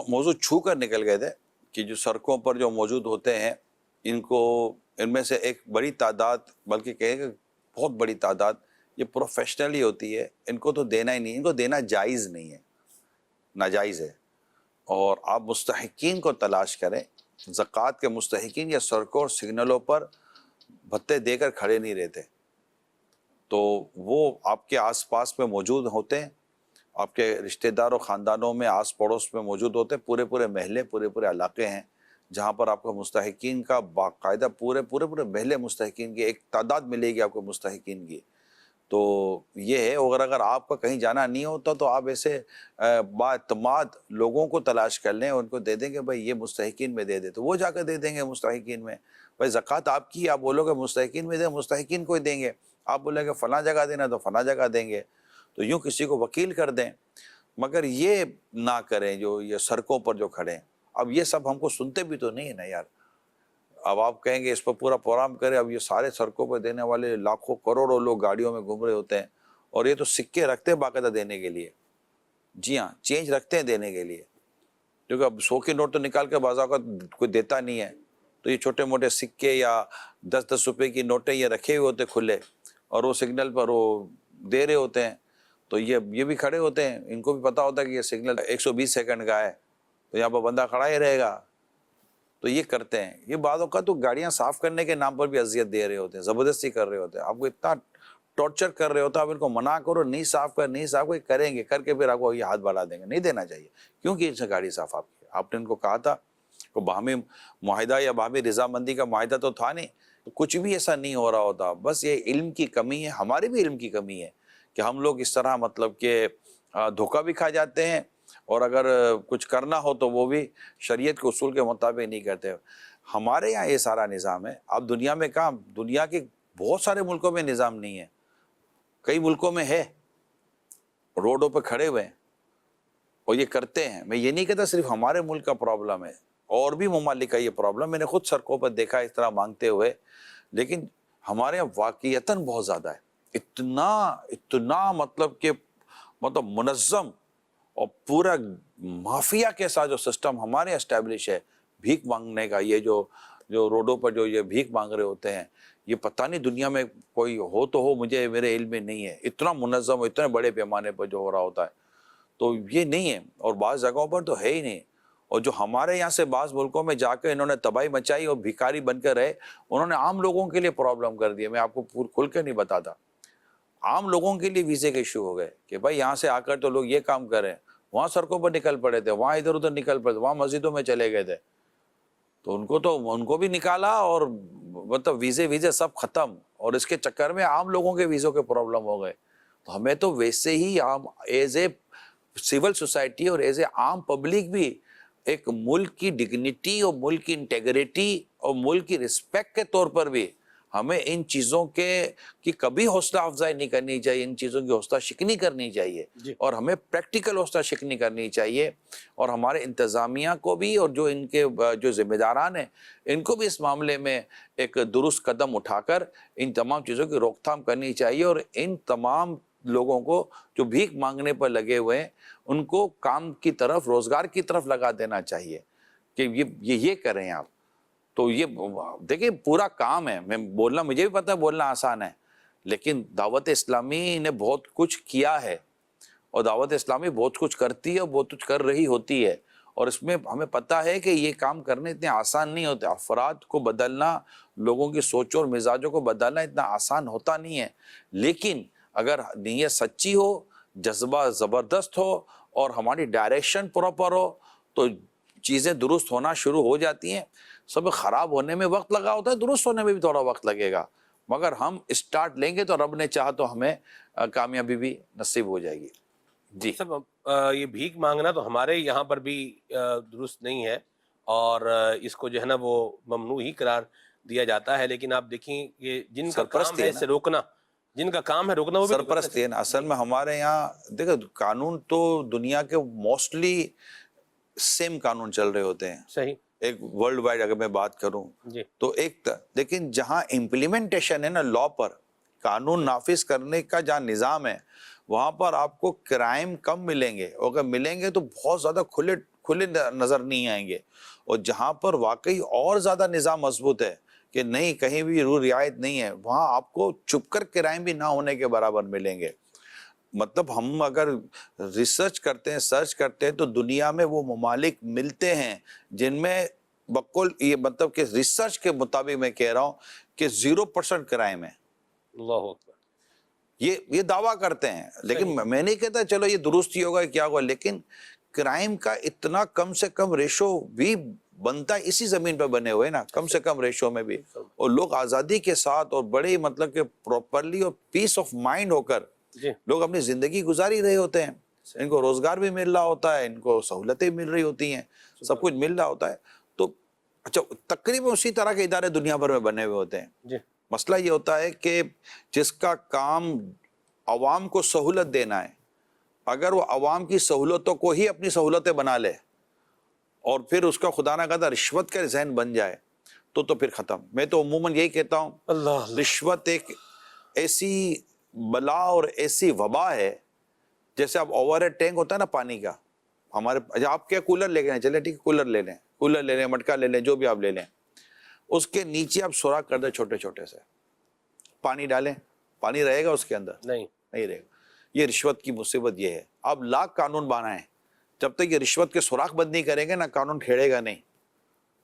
موضوع چھو کر نکل گئے تھے کہ جو سڑکوں پر جو موجود ہوتے ہیں، ان میں سے ایک بڑی تعداد، بلکہ کہیں کہ بہت بڑی تعداد یہ پروفیشنل ہی ہوتی ہے. ان کو تو دینا ہی نہیں، ان کو دینا جائز نہیں ہے، ناجائز ہے. اور آپ مستحقین کو تلاش کریں. زکوٰۃ کے مستحقین یا سڑکوں اور سگنلوں پر بھتے دے کر کھڑے نہیں رہتے، تو وہ آپ کے آس پاس میں موجود ہوتے ہیں، آپ کے رشتہ دار و خاندانوں میں، آس پڑوس میں موجود ہوتے ہیں. پورے محلے، پورے علاقے ہیں جہاں پر آپ کو مستحقین کا باقاعدہ پورے محلے مستحقین کی ایک تعداد ملے گی آپ کو مستحقین کی. تو یہ ہے. اگر آپ کا کہیں جانا نہیں ہوتا تو آپ ایسے با اعتماد لوگوں کو تلاش کر لیں، ان کو دے دیں کہ بھائی یہ مستحقین میں دے دے، تو وہ جا کر دے دیں گے مستحقین میں. بھائی زکوٰۃ آپ کی، آپ بولو گے مستحقین میں دیں، مستحقین کو ہی دیں گے. آپ بولیں گے فلاں جگہ دینا تو فلاں جگہ دیں گے. تو یوں کسی کو وکیل کر دیں. مگر یہ نہ کریں جو یہ سڑکوں پر جو کھڑے ہیں. اب یہ سب ہم کو سنتے بھی تو نہیں ہے نا یار. اب آپ کہیں گے اس پر پورا پروگرام کرے, اب یہ سارے سڑکوں پہ دینے والے لاکھوں کروڑوں لوگ گاڑیوں میں گھوم رہے ہوتے ہیں, اور یہ تو سکے رکھتے ہیں باقاعدہ دینے کے لیے. جی ہاں, چینج رکھتے ہیں دینے کے لیے, کیونکہ اب 100 کے نوٹ تو نکال کے بعض اوقات کوئی دیتا نہیں ہے, تو یہ چھوٹے موٹے سکے یا 10-10 روپے کی نوٹیں یہ رکھے ہوئے ہوتے کھلے, اور وہ سگنل پر وہ دے رہے ہوتے ہیں. تو یہ بھی کھڑے ہوتے ہیں, ان کو بھی پتا ہوتا ہے کہ یہ سگنل 120 سیکنڈ کا ہے, تو یہاں پر بندہ کھڑا ہی رہے گا. تو یہ کرتے ہیں. یہ بعض اوقات تو گاڑیاں صاف کرنے کے نام پر بھی اذیت دے رہے ہوتے ہیں, زبردستی کر رہے ہوتے ہیں, آپ کو اتنا ٹارچر کر رہے ہوتا ہے, آپ ان کو منع کرو نہیں صاف کر, کریں گے, کر کے پھر آپ کو یہ ہاتھ بڑھا دیں گے. نہیں دینا چاہیے, کیونکہ اس نے گاڑی صاف آپ کی. آپ نے ان کو کہا تھا کہ باہمی معاہدہ یا باہمی رضامندی کا معاہدہ تو تھا نہیں, کچھ بھی ایسا نہیں ہو رہا ہوتا. بس یہ علم کی کمی ہے, ہمارے بھی علم کی کمی ہے کہ ہم لوگ اس طرح مطلب کہ دھوکہ بھی کھا جاتے ہیں, اور اگر کچھ کرنا ہو تو وہ بھی شریعت کے اصول کے مطابق نہیں کرتے. ہمارے یہاں یہ سارا نظام ہے. اب دنیا میں کہاں, دنیا کے بہت سارے ملکوں میں نظام نہیں ہے, کئی ملکوں میں ہے, روڈوں پہ کھڑے ہوئے ہیں اور یہ کرتے ہیں. میں یہ نہیں کہتا صرف ہمارے ملک کا پرابلم ہے, اور بھی ممالک کا یہ پرابلم. میں نے خود سڑکوں پر دیکھا اس طرح مانگتے ہوئے, لیکن ہمارے یہاں واقعیتاً بہت زیادہ ہے. اتنا مطلب منظم اور پورا مافیا کے ساتھ جو سسٹم ہمارے اسٹیبلش ہے بھیک مانگنے کا, یہ جو روڈوں پر جو یہ بھیک مانگ رہے ہوتے ہیں, یہ پتہ نہیں دنیا میں کوئی ہو تو ہو, میرے علم میں نہیں ہے. اتنا منظم, اتنے بڑے پیمانے پر جو ہو رہا ہوتا ہے, تو یہ نہیں ہے. اور بعض جگہوں پر تو ہے ہی نہیں. اور جو ہمارے یہاں سے بعض ملکوں میں جا کے انہوں نے تباہی مچائی اور بھکاری بن کر رہے, انہوں نے عام لوگوں کے لیے پرابلم کر دیا. میں آپ کو کھل کے نہیں بتاتا. عام لوگوں کے لیے ویزے کے ایشو ہو گئے کہ بھائی یہاں سے آ کر تو لوگ یہ کام کریں, وہاں سڑکوں پر نکل پڑے تھے, وہاں ادھر ادھر نکل پڑے تھے, وہاں مسجدوں میں چلے گئے تھے, تو ان کو بھی نکالا, اور مطلب ویزے سب ختم. اور اس کے چکر میں عام لوگوں کے ویزوں کے پرابلم ہو گئے. تو ہمیں تو ویسے ہی عام ایز اے سول سوسائٹی اور ایز اے عام پبلک بھی ایک ملک کی ڈگنیٹی اور ملک کی انٹیگریٹی اور ملک کی رسپیکٹ کے طور پر بھی ہمیں ان چیزوں کی کبھی حوصلہ افزائی نہیں کرنی چاہیے, ان چیزوں کی حوصلہ شکنی کرنی چاہیے, اور ہمیں پریکٹیکل حوصلہ شکنی کرنی چاہیے. اور ہمارے انتظامیہ کو بھی, اور جو ان کے جو ذمہ داران ہیں, ان کو بھی اس معاملے میں ایک درست قدم اٹھا کر ان تمام چیزوں کی روک تھام کرنی چاہیے. اور ان تمام لوگوں کو جو بھیک مانگنے پر لگے ہوئے ہیں, ان کو کام کی طرف, روزگار کی طرف لگا دینا چاہیے کہ یہ کریں آپ. تو یہ دیکھیں پورا کام ہے. میں بولنا, مجھے بھی پتہ ہے بولنا آسان ہے, لیکن دعوت اسلامی نے بہت کچھ کیا ہے, اور دعوت اسلامی بہت کچھ کرتی ہے اور بہت کچھ کر رہی ہوتی ہے. اور اس میں ہمیں پتہ ہے کہ یہ کام کرنے اتنے آسان نہیں ہوتے. افراد کو بدلنا, لوگوں کی سوچوں اور مزاجوں کو بدلنا اتنا آسان ہوتا نہیں ہے. لیکن اگر نیت سچی ہو, جذبہ زبردست ہو, اور ہماری ڈائریکشن پراپر ہو, تو چیزیں درست ہونا شروع ہو جاتی ہیں. سب خراب ہونے میں وقت لگا ہوتا ہے, درست ہونے میں بھی تھوڑا وقت لگے گا, مگر ہم اسٹارٹ لیں گے تو رب نے چاہا تو ہمیں کامیابی بھی نصیب ہو جائے گی. جی سب یہ بھیک مانگنا تو ہمارے یہاں پر بھی درست نہیں ہے, اور اس کو جو ہے نا وہ ممنوع ہی قرار دیا جاتا ہے. لیکن آپ دیکھیں یہ جن کا کام ہے اسے روکنا, جن کا کام ہے روکنا, وہ بھی سرپرستی ہے نا. اصل میں ہمارے یہاں دیکھو قانون تو دنیا کے موسٹلی سیم قانون چل رہے ہوتے ہیں. صحیح, ایک ورلڈ وائڈ اگر میں بات کروں تو ایک, لیکن جہاں امپلیمنٹیشن ہے نا لا پر, قانون نافذ کرنے کا جہاں نظام ہے, وہاں پر آپ کو کرائم کم ملیں گے, اور اگر ملیں گے تو بہت زیادہ کھلے نظر نہیں آئیں گے. اور جہاں پر واقعی اور زیادہ نظام مضبوط ہے کہ نہیں, کہیں بھی رول رعایت نہیں ہے, وہاں آپ کو چھپ کر کرائم بھی نہ ہونے کے برابر ملیں گے. مطلب ہم اگر ریسرچ کرتے ہیں, سرچ کرتے ہیں, تو دنیا میں وہ ممالک ملتے ہیں جن میں بقول یہ مطلب کہ ریسرچ کے مطابق میں کہہ رہا ہوں کہ 0% کرائم ہے. اللہ اکبر, یہ دعویٰ کرتے ہیں, لیکن میں نہیں کہتا چلو یہ درست ہی ہوگا کیا ہوگا, لیکن کرائم کا اتنا کم سے کم ریشو بھی بنتا ہے اسی زمین پہ بنے ہوئے نا, کم سے کم ریشو میں بھی, اور لوگ آزادی کے ساتھ اور بڑے مطلب کہ پراپرلی اور پیس آف مائنڈ ہو کر لوگ اپنی زندگی گزاری رہے ہوتے ہیں. ان کو روزگار بھی مل رہا ہوتا ہے, ان کو سہولتیں مل رہی ہوتی ہیں, سب کچھ مل رہا ہوتا ہے. تو اچھا تقریباً اسی طرح کے ادارے دنیا بھر میں بنے ہوئے ہوتے ہیں. مسئلہ یہ ہوتا ہے کہ جس کا کام عوام کو سہولت دینا ہے, اگر وہ عوام کی سہولتوں کو ہی اپنی سہولتیں بنا لے اور پھر اس کا خدا نہ خدا رشوت کا ذہن بن جائے تو پھر ختم. میں تو عموماً یہی کہتا ہوں, رشوت ایک ایسی بلا اور ایسی وبا ہے, جیسے اب اوور ہیڈ ٹینک ہوتا ہے نا پانی کا, ہمارے آپ کیا کولر لے گئے, چلے ٹھیک ہے کولر لے لیں, مٹکا لے لیں, جو بھی آپ لے لیں, اس کے نیچے آپ سوراخ کر دیں چھوٹے چھوٹے سے, پانی ڈالیں, پانی رہے گا اس کے اندر؟ نہیں رہے گا. یہ رشوت کی مصیبت یہ ہے. آپ لاکھ قانون بنائیں, جب تک یہ رشوت کے سوراخ بند نہیں کریں گے نا, قانون کھیڑے گا نہیں,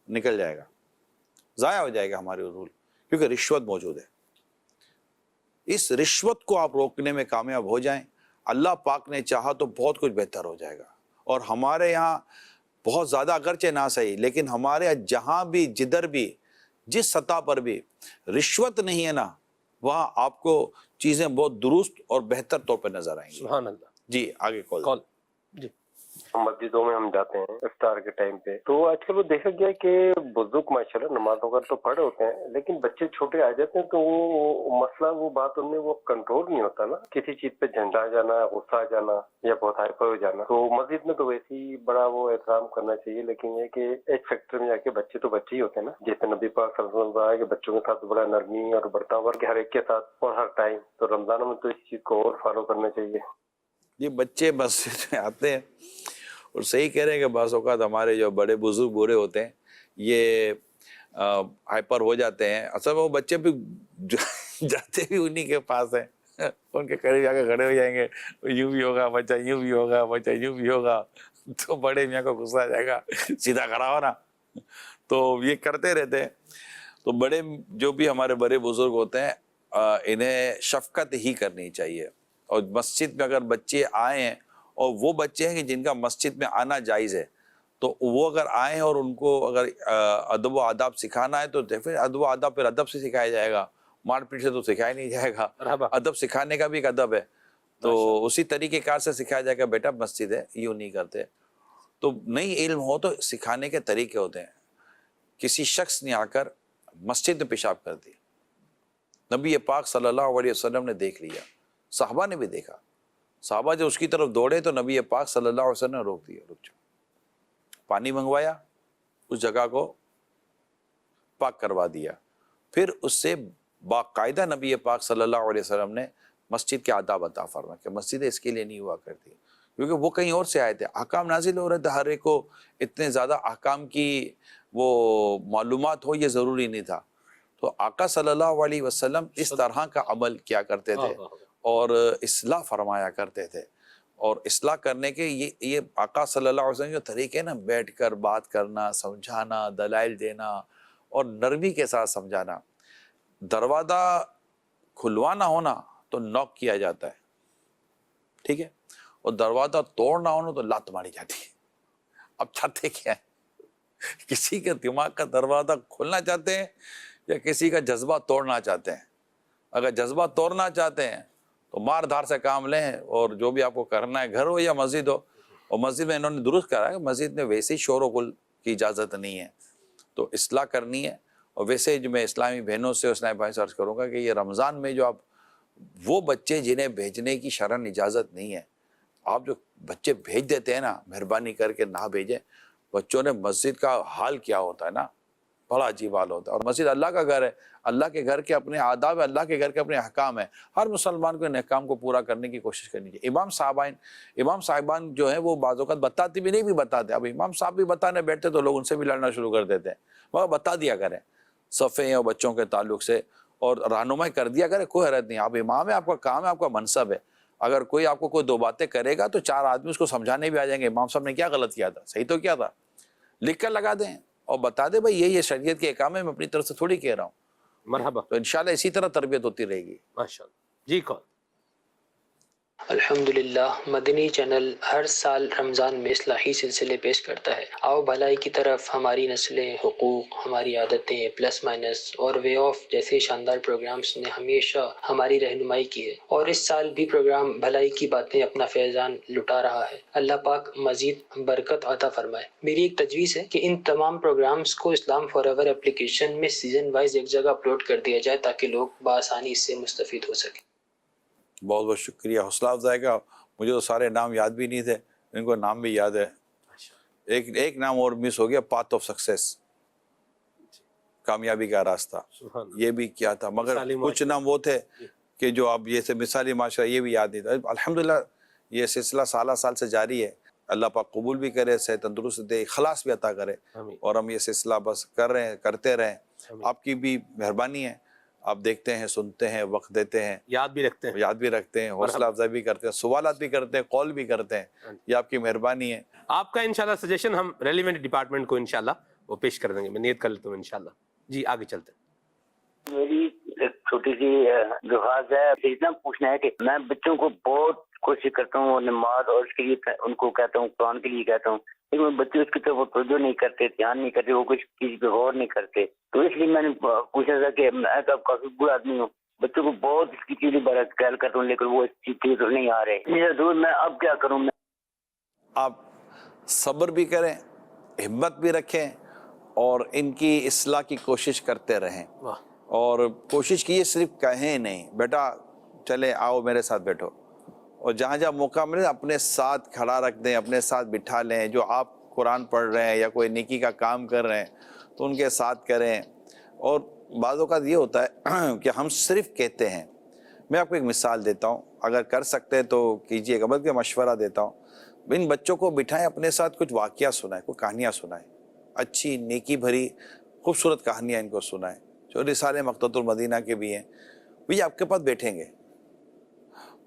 نکل جائے گا, ضائع ہو جائے گا ہمارے اصول, کیونکہ رشوت موجود ہے. اس رشوت کو آپ روکنے میں کامیاب ہو جائیں, اللہ پاک نے چاہا تو بہت کچھ بہتر ہو جائے گا. اور ہمارے یہاں بہت زیادہ اگرچہ نہ صحیح, لیکن ہمارے یہاں جہاں بھی, جدھر بھی, جس سطح پر بھی رشوت نہیں ہے نا, وہاں آپ کو چیزیں بہت درست اور بہتر طور پہ نظر آئیں گی. سبحان اللہ. جی آگے کال. جی مسجدوں میں ہم جاتے ہیں افطار کے ٹائم پہ, تو آج کل وہ دیکھا گیا کہ بزرگ ماشاءاللہ نماز وغیرہ تو پڑھے ہوتے ہیں, لیکن بچے چھوٹے آ جاتے ہیں تو وہ مسئلہ, وہ بات ان میں وہ کنٹرول نہیں ہوتا نا, کسی چیز پہ جھنڈا آ جانا, غصہ آ جانا, یا بہت ہائپر ہو جانا. تو مسجد میں تو ویسے ہی بڑا وہ احترام کرنا چاہیے, لیکن یہ کہ ایک فیکٹری میں جا کے بچے تو بچے ہی ہوتے ہیں نا, جیسے نبی پاک صلی اللہ علیہ وسلم کہ بچوں کے ساتھ بڑا نرمی اور برتاؤ کر کے ہر ایک کے ساتھ اور ہر ٹائم. تو رمضانوں میں تو اس چیز کو اور فالو کرنا چاہیے. یہ بچے مسجد میں آتے ہیں, اور صحیح کہہ رہے ہیں کہ بعض اوقات ہمارے جو بڑے بزرگ بوڑھے ہوتے ہیں یہ ہائپر ہو جاتے ہیں. اصل وہ بچے بھی جاتے بھی انہی کے پاس ہیں, ان کے قریب جا کے کھڑے ہو جائیں گے, یوں بھی ہوگا بچہ, یوں بھی ہوگا بچہ, یوں بھی ہوگا, تو بڑے میاں کو غصہ آ جائے گا, سیدھا کھڑا ہونا. تو یہ کرتے رہتے ہیں. تو بڑے جو بھی ہمارے بڑے بزرگ ہوتے ہیں انہیں شفقت ہی کرنی چاہیے. اور مسجد میں اگر بچے آئے ہیں, اور وہ بچے ہیں کہ جن کا مسجد میں آنا جائز ہے, تو وہ اگر آئیں اور ان کو اگر ادب و آداب سکھانا ہے تو پھر ادب و آداب پھر ادب سے سکھایا جائے گا, مار پیٹ سے تو سکھایا نہیں جائے گا. ادب سکھانے کا بھی ایک ادب ہے, تو اسی طریقے کار سے سکھایا جائے گا, بیٹا مسجد ہے, یوں نہیں کرتے. تو نئی علم ہو تو سکھانے کے طریقے ہوتے ہیں. کسی شخص نے آ کر مسجد میں پیشاب کر دی, نبی پاک صلی اللہ علیہ وسلم نے دیکھ لیا, صحابہ نے بھی دیکھا. صحابہ جو اس کی طرف دوڑے تو نبی پاک صلی اللہ علیہ وسلم نے روک دیا, رک جاؤ. پانی منگوایا, اس جگہ کو پاک کروا دیا. پھر اس سے باقاعدہ نبی پاک صلی اللہ علیہ وسلم نے مسجد کے آداب عطا فرمائے کہ مسجد اس کے لیے نہیں ہوا کرتی, کیونکہ وہ کہیں اور سے آئے تھے, احکام نازل ہو رہے تھے, ہر ایک کو اتنے زیادہ احکام کی وہ معلومات ہو یہ ضروری نہیں تھا. تو آقا صلی اللہ علیہ وسلم اس طرح کا عمل کیا کرتے تھے اور اصلاح فرمایا کرتے تھے. اور اصلاح کرنے کے یہ آقا صلی اللہ علیہ وسلم جو طریقے نا, بیٹھ کر بات کرنا, سمجھانا, دلائل دینا اور نرمی کے ساتھ سمجھانا. دروازہ کھلوانا ہونا تو نوک کیا جاتا ہے, ٹھیک ہے, اور دروازہ توڑنا ہونا تو لات ماری جاتی ہے. اب چاہتے کیا ہے, کسی کے دماغ کا دروازہ کھولنا چاہتے ہیں یا کسی کا جذبہ توڑنا چاہتے ہیں؟ اگر جذبہ توڑنا چاہتے ہیں تو مار دھار سے کام لیں, اور جو بھی آپ کو کرنا ہے, گھر ہو یا مسجد ہو. اور مسجد میں انہوں نے درست کرا ہے کہ مسجد میں ویسے ہی شور و غل کی اجازت نہیں ہے, تو اصلاح کرنی ہے. اور ویسے جو میں اسلامی بہنوں سے اسلامی بھائی سے عرض کروں گا کہ یہ رمضان میں جو آپ وہ بچے جنہیں بھیجنے کی شرعاً اجازت نہیں ہے, آپ جو بچے بھیج دیتے ہیں نا, مہربانی کر کے نہ بھیجیں. بچوں نے مسجد کا حال کیا ہوتا ہے نا, بڑا عجیب حال ہوتا ہے. اور مسجد اللہ کا گھر ہے, اللہ کے گھر کے اپنے آداب ہے, اللہ کے گھر کے اپنے احکام ہیں. ہر مسلمان کو ان احکام کو پورا کرنے کی کوشش کرنی چاہیے. امام صاحبان جو ہیں وہ بعض اوقات بتاتے بھی نہیں بھی بتاتے. اب امام صاحب بھی بتانے بیٹھتے تو لوگ ان سے بھی لڑنا شروع کر دیتے ہیں. مگر بتا دیا کریں صفحے اور بچوں کے تعلق سے, اور رہنمائی کر دیا کرے, کوئی حرج نہیں. آپ امام ہے, آپ کا کام ہے, آپ کا منصب ہے. اگر کوئی آپ کو کوئی دو باتیں کرے گا تو چار آدمی اس کو سمجھانے بھی آ جائیں گے, امام صاحب نے کیا غلط کیا تھا, صحیح تو کیا تھا, لکھ کر لگا دیں اور بتا دیں بھائی یہ شریعت کے احکام ہے, میں اپنی طرف سے تھوڑی کہہ رہا ہوں. مرحبا. تو انشاءاللہ اسی طرح تربیت ہوتی رہے گی. ماشاءاللہ. جی کون؟ الحمدللہ مدنی چینل ہر سال رمضان میں اصلاحی سلسلے پیش کرتا ہے. آؤ بھلائی کی طرف, ہماری نسلیں, حقوق, ہماری عادتیں, پلس مائنس اور وے آف جیسے شاندار پروگرامز نے ہمیشہ ہماری رہنمائی کی ہے, اور اس سال بھی پروگرام بھلائی کی باتیں اپنا فیضان لٹا رہا ہے. اللہ پاک مزید برکت عطا فرمائے. میری ایک تجویز ہے کہ ان تمام پروگرامز کو اسلام فار ایور اپلیکیشن میں سیزن وائز ایک جگہ اپلوڈ کر دیا جائے تاکہ لوگ بآسانی اس سے مستفید ہو سکیں. بہت بہت شکریہ, حوصلہ افزائی کا. مجھے تو سارے نام یاد بھی نہیں تھے, ان کو نام بھی یاد ہے. ایک نام اور مس ہو گیا، پاتھ آف سکسیس، کامیابی کا راستہ، سبحان اللہ۔ یہ بھی کیا تھا، مگر مثالی کچھ معاشرہ۔ نام وہ تھے کہ جو اب یہ سے مثالی معاشرہ یہ بھی یاد نہیں تھا۔ الحمدللہ یہ سلسلہ سالہ سال سے جاری ہے، اللہ پاک قبول بھی کرے، صحت تندرست دے، اخلاص بھی عطا کرے، آمین۔ اور ہم یہ سلسلہ بس کر رہے ہیں، کرتے رہیں۔ آمین۔ آپ کی بھی مہربانی ہے، آپ دیکھتے ہیں، سنتے ہیں، وقت دیتے ہیں، یاد بھی رکھتے ہیں۔ یاد بھی رکھتے ہیں، حوصلہ افزائی بھی کرتے ہیں، سوالات بھی کرتے ہیں، کال بھی کرتے ہیں، یہ آپ کی مہربانی ہے۔ آپ کا انشاءاللہ سجیشن ہم ریلیونٹ ڈپارٹمنٹ کو انشاءاللہ وہ پیش کر دیں گے، میں نیت کر لیتا ہوں انشاءاللہ۔ جی آگے چلتے ہیں۔ میری ایک چھوٹی سی درخواست ہے، اتنا پوچھنا ہے کہ میں بچوں کو بہت کوشش کرتا ہوں نماز اور اس کے لیے ان کو کہتا ہوں، قرآن کے لیے کہتا ہوں، لیکن بچے اس کی طرف توجہ نہیں کرتے، دھیان نہیں کرتے، وہ کچھ چیز پہ غور نہیں کرتے۔ تو اس لیے میں نے پوچھا تھا کہ میں تو کافی برا آدمی ہوں، بچوں کو بہت اس کی چیزیں بڑا خیال کرتا ہوں، لیکن وہ اس چیز کی طرف نہیں آ رہے۔ میں اب کیا کروں؟ آپ صبر بھی کریں، ہمت بھی رکھیں، اور ان کی اصلاح کی کوشش کرتے رہیں، اور کوشش کیے صرف کہیں نہیں بیٹا چلے آؤ میرے ساتھ بیٹھو، اور جہاں جہاں موقع ملے اپنے ساتھ کھڑا رکھ دیں، اپنے ساتھ بٹھا لیں۔ جو آپ قرآن پڑھ رہے ہیں یا کوئی نیکی کا کام کر رہے ہیں تو ان کے ساتھ کریں۔ اور بعض اوقات یہ ہوتا ہے کہ ہم صرف کہتے ہیں۔ میں آپ کو ایک مثال دیتا ہوں، اگر کر سکتے ہیں تو کیجیے گا، بلکہ مشورہ دیتا ہوں، ان بچوں کو بٹھائیں، اپنے ساتھ کچھ واقعہ سنائیں، کوئی کہانیاں سنائیں، اچھی نیکی بھری خوبصورت کہانیاں ان کو سنائیں، جو رسالے مقتۃ المدینہ کے بھی ہیں، وہ آپ کے پاس بیٹھیں گے۔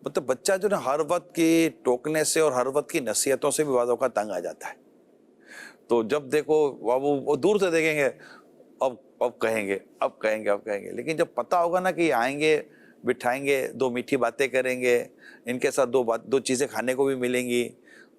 مطلب بچہ جو نا ہر وقت کی ٹوکنے سے اور ہر وقت کی نصیحتوں سے بھی بعض اوقات تنگ آ جاتا ہے، تو جب دیکھو وہ دور سے دیکھیں گے، اب کہیں گے، لیکن جب پتہ ہوگا نا کہ یہ آئیں گے، بٹھائیں گے، دو میٹھی باتیں کریں گے، ان کے ساتھ دو چیزیں کھانے کو بھی ملیں گی،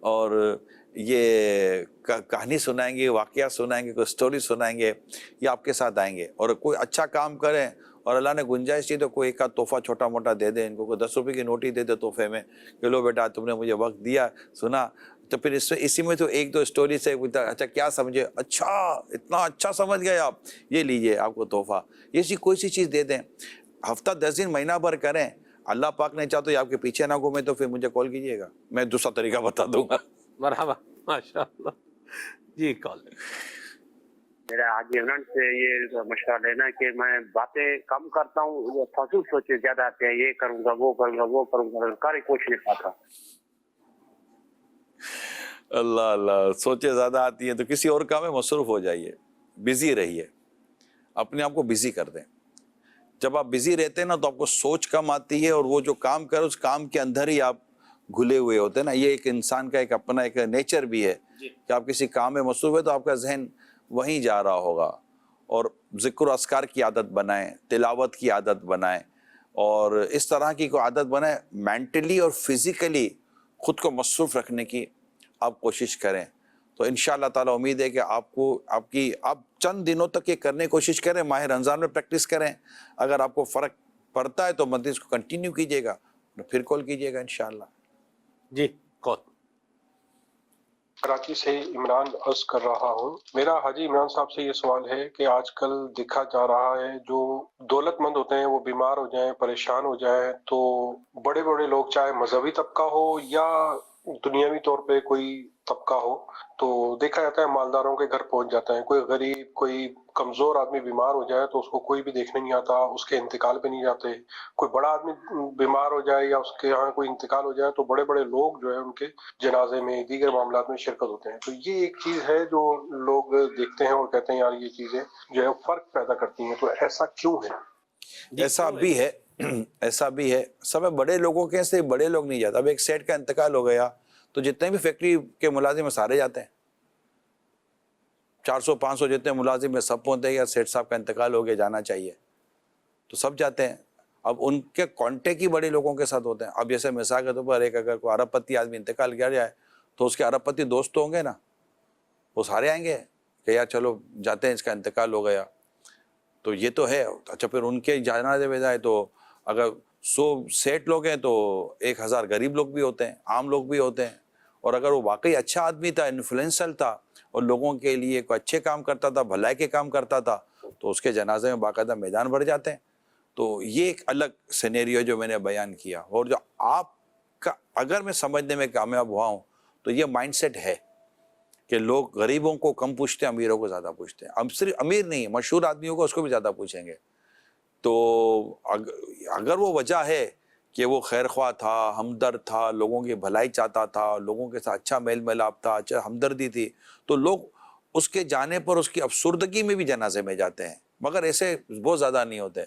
اور یہ کہانی سنائیں گے، واقعہ سنائیں گے، کوئی سٹوری سنائیں گے، یہ آپ کے ساتھ آئیں گے۔ اور کوئی اچھا کام کریں اور اللہ نے گنجائش دی تو کوئی ایک آدھ تحفہ چھوٹا موٹا دے دیں، ان کو کوئی 10 روپے کی نوٹ ہی دے دے تحفے میں کہ لو بیٹا تم نے مجھے وقت دیا، سنا، تو پھر اسی میں تو ایک دو اسٹوری سے اچھا کیا سمجھے، اچھا اتنا اچھا سمجھ گئے آپ، یہ لیجئے آپ کو تحفہ، یہ کوئی سی چیز دے دیں۔ ہفتہ 10 دن مہینہ بھر کریں، اللہ پاک نے چاہ تو یہ آپ کے پیچھے نہ گھومے تو پھر مجھے کال کیجیے گا، میں دوسرا طریقہ بتا دوں گا۔ مرحبا، ماشاءاللہ۔ جی کال۔ میرا حاجی عمران سے یہ مشورہ لینا کہ میں باتیں کم کرتا ہوں، فضول سوچے زیادہ آتے ہیں، یہ کروں گا، وہ کروں گا، کاری کچھ نہیں پاتا۔ اللہ سوچے زیادہ آتی ہیں تو کسی اور کام میں مصروف ہو جائیے، بزی رہیے، اپنے آپ کو بزی کر دیں۔ جب آپ بزی رہتے ہیں نا تو آپ کو سوچ کم آتی ہے، اور وہ جو کام کرے اس کام کے اندر ہی آپ گھلے ہوئے ہوتے ہیں نا۔ یہ ایک انسان کا ایک اپنا ایک نیچر بھی ہے کہ آپ کسی کام میں مصروف ہے تو آپ کا ذہن وہیں جا رہا ہوگا۔ اور ذکر و اذکار کی عادت بنائیں، تلاوت کی عادت بنائیں، اور اس طرح کی کوئی عادت بنائیں، مینٹلی اور فزیکلی خود کو مصروف رکھنے کی آپ کوشش کریں۔ تو انشاءاللہ تعالیٰ امید ہے کہ آپ چند دنوں تک یہ کرنے کی کوشش کریں، ماہ رمضان میں پریکٹس کریں۔ اگر آپ کو فرق پڑتا ہے تو مزید اس کو کنٹینیو کیجیے گا، پھر کال کیجیے گا انشاءاللہ۔ جی کال۔ کراچی سے عمران عرض کر رہا ہوں۔ میرا حاجی عمران صاحب سے یہ سوال ہے کہ آج کل دیکھا جا رہا ہے جو دولت مند ہوتے ہیں وہ بیمار ہو جائیں، پریشان ہو جائیں، تو بڑے بڑے لوگ، چاہے مذہبی طبقہ ہو یا دنیاوی طور پہ کوئی طبقہ ہو، تو دیکھا جاتا ہے مالداروں کے گھر پہنچ جاتا ہے۔ کوئی غریب، کوئی کمزور آدمی بیمار ہو جائے تو اس کو کوئی بھی دیکھنے نہیں آتا، اس کے انتقال پہ نہیں جاتے۔ کوئی بڑا آدمی بیمار ہو جائے یا اس کے یہاں کوئی انتقال ہو جائے تو بڑے بڑے لوگ جو ہے ان کے جنازے میں، دیگر معاملات میں شرکت ہوتے ہیں۔ تو یہ ایک چیز ہے جو لوگ دیکھتے ہیں اور کہتے ہیں یار یہ چیزیں جو ہے فرق پیدا کرتی ہیں، تو ایسا کیوں ہے؟ ایسا بھی ہے، سب بڑے لوگوں کے سے بڑے لوگ نہیں جاتے۔ اب ایک سیٹ کا انتقال ہو گیا تو جتنے بھی فیکٹری کے ملازم ہیں سارے جاتے ہیں، 400-500 جتنے ملازم ہیں سب پہنچتے ہیں، یا سیٹ صاحب کا انتقال ہو گیا جانا چاہیے تو سب جاتے ہیں۔ اب ان کے کانٹیکٹ ہی بڑے لوگوں کے ساتھ ہوتے ہیں۔ اب جیسے مثال کے طور پر اگر کوئی ارب پتی آدمی انتقال کیا جائے تو اس کے ارب پتی دوست تو ہوں گے نا، وہ سارے آئیں گے کہ یار چلو جاتے ہیں، اس کا انتقال ہو گیا۔ تو یہ تو ہے۔ اچھا پھر ان کے جنازے میں جائے تو اگر 100 سیٹ لوگ ہیں تو 1000 غریب لوگ بھی ہوتے ہیں، عام لوگ بھی ہوتے ہیں۔ اور اگر وہ واقعی اچھا آدمی تھا، انفلوئنسر تھا، اور لوگوں کے لیے کوئی اچھے کام کرتا تھا، بھلائی کے کام کرتا تھا، تو اس کے جنازے میں باقاعدہ میدان بھر جاتے ہیں۔ تو یہ ایک الگ سینیریو جو میں نے بیان کیا، اور جو آپ کا اگر میں سمجھنے میں کامیاب ہوا ہوں تو یہ مائنڈ سیٹ ہے کہ لوگ غریبوں کو کم پوچھتے ہیں، امیروں کو زیادہ پوچھتے ہیں. اب صرف امیر نہیں، مشہور آدمیوں کو اس کو بھی زیادہ پوچھیں گے. تو اگر وہ وجہ ہے کہ وہ خیر خواہ تھا، ہمدرد تھا، لوگوں کی بھلائی چاہتا تھا، لوگوں کے ساتھ اچھا میل ملاپ تھا، اچھا ہمدردی تھی، تو لوگ اس کے جانے پر اس کی افسردگی میں بھی جنازے میں جاتے ہیں، مگر ایسے بہت زیادہ نہیں ہوتے.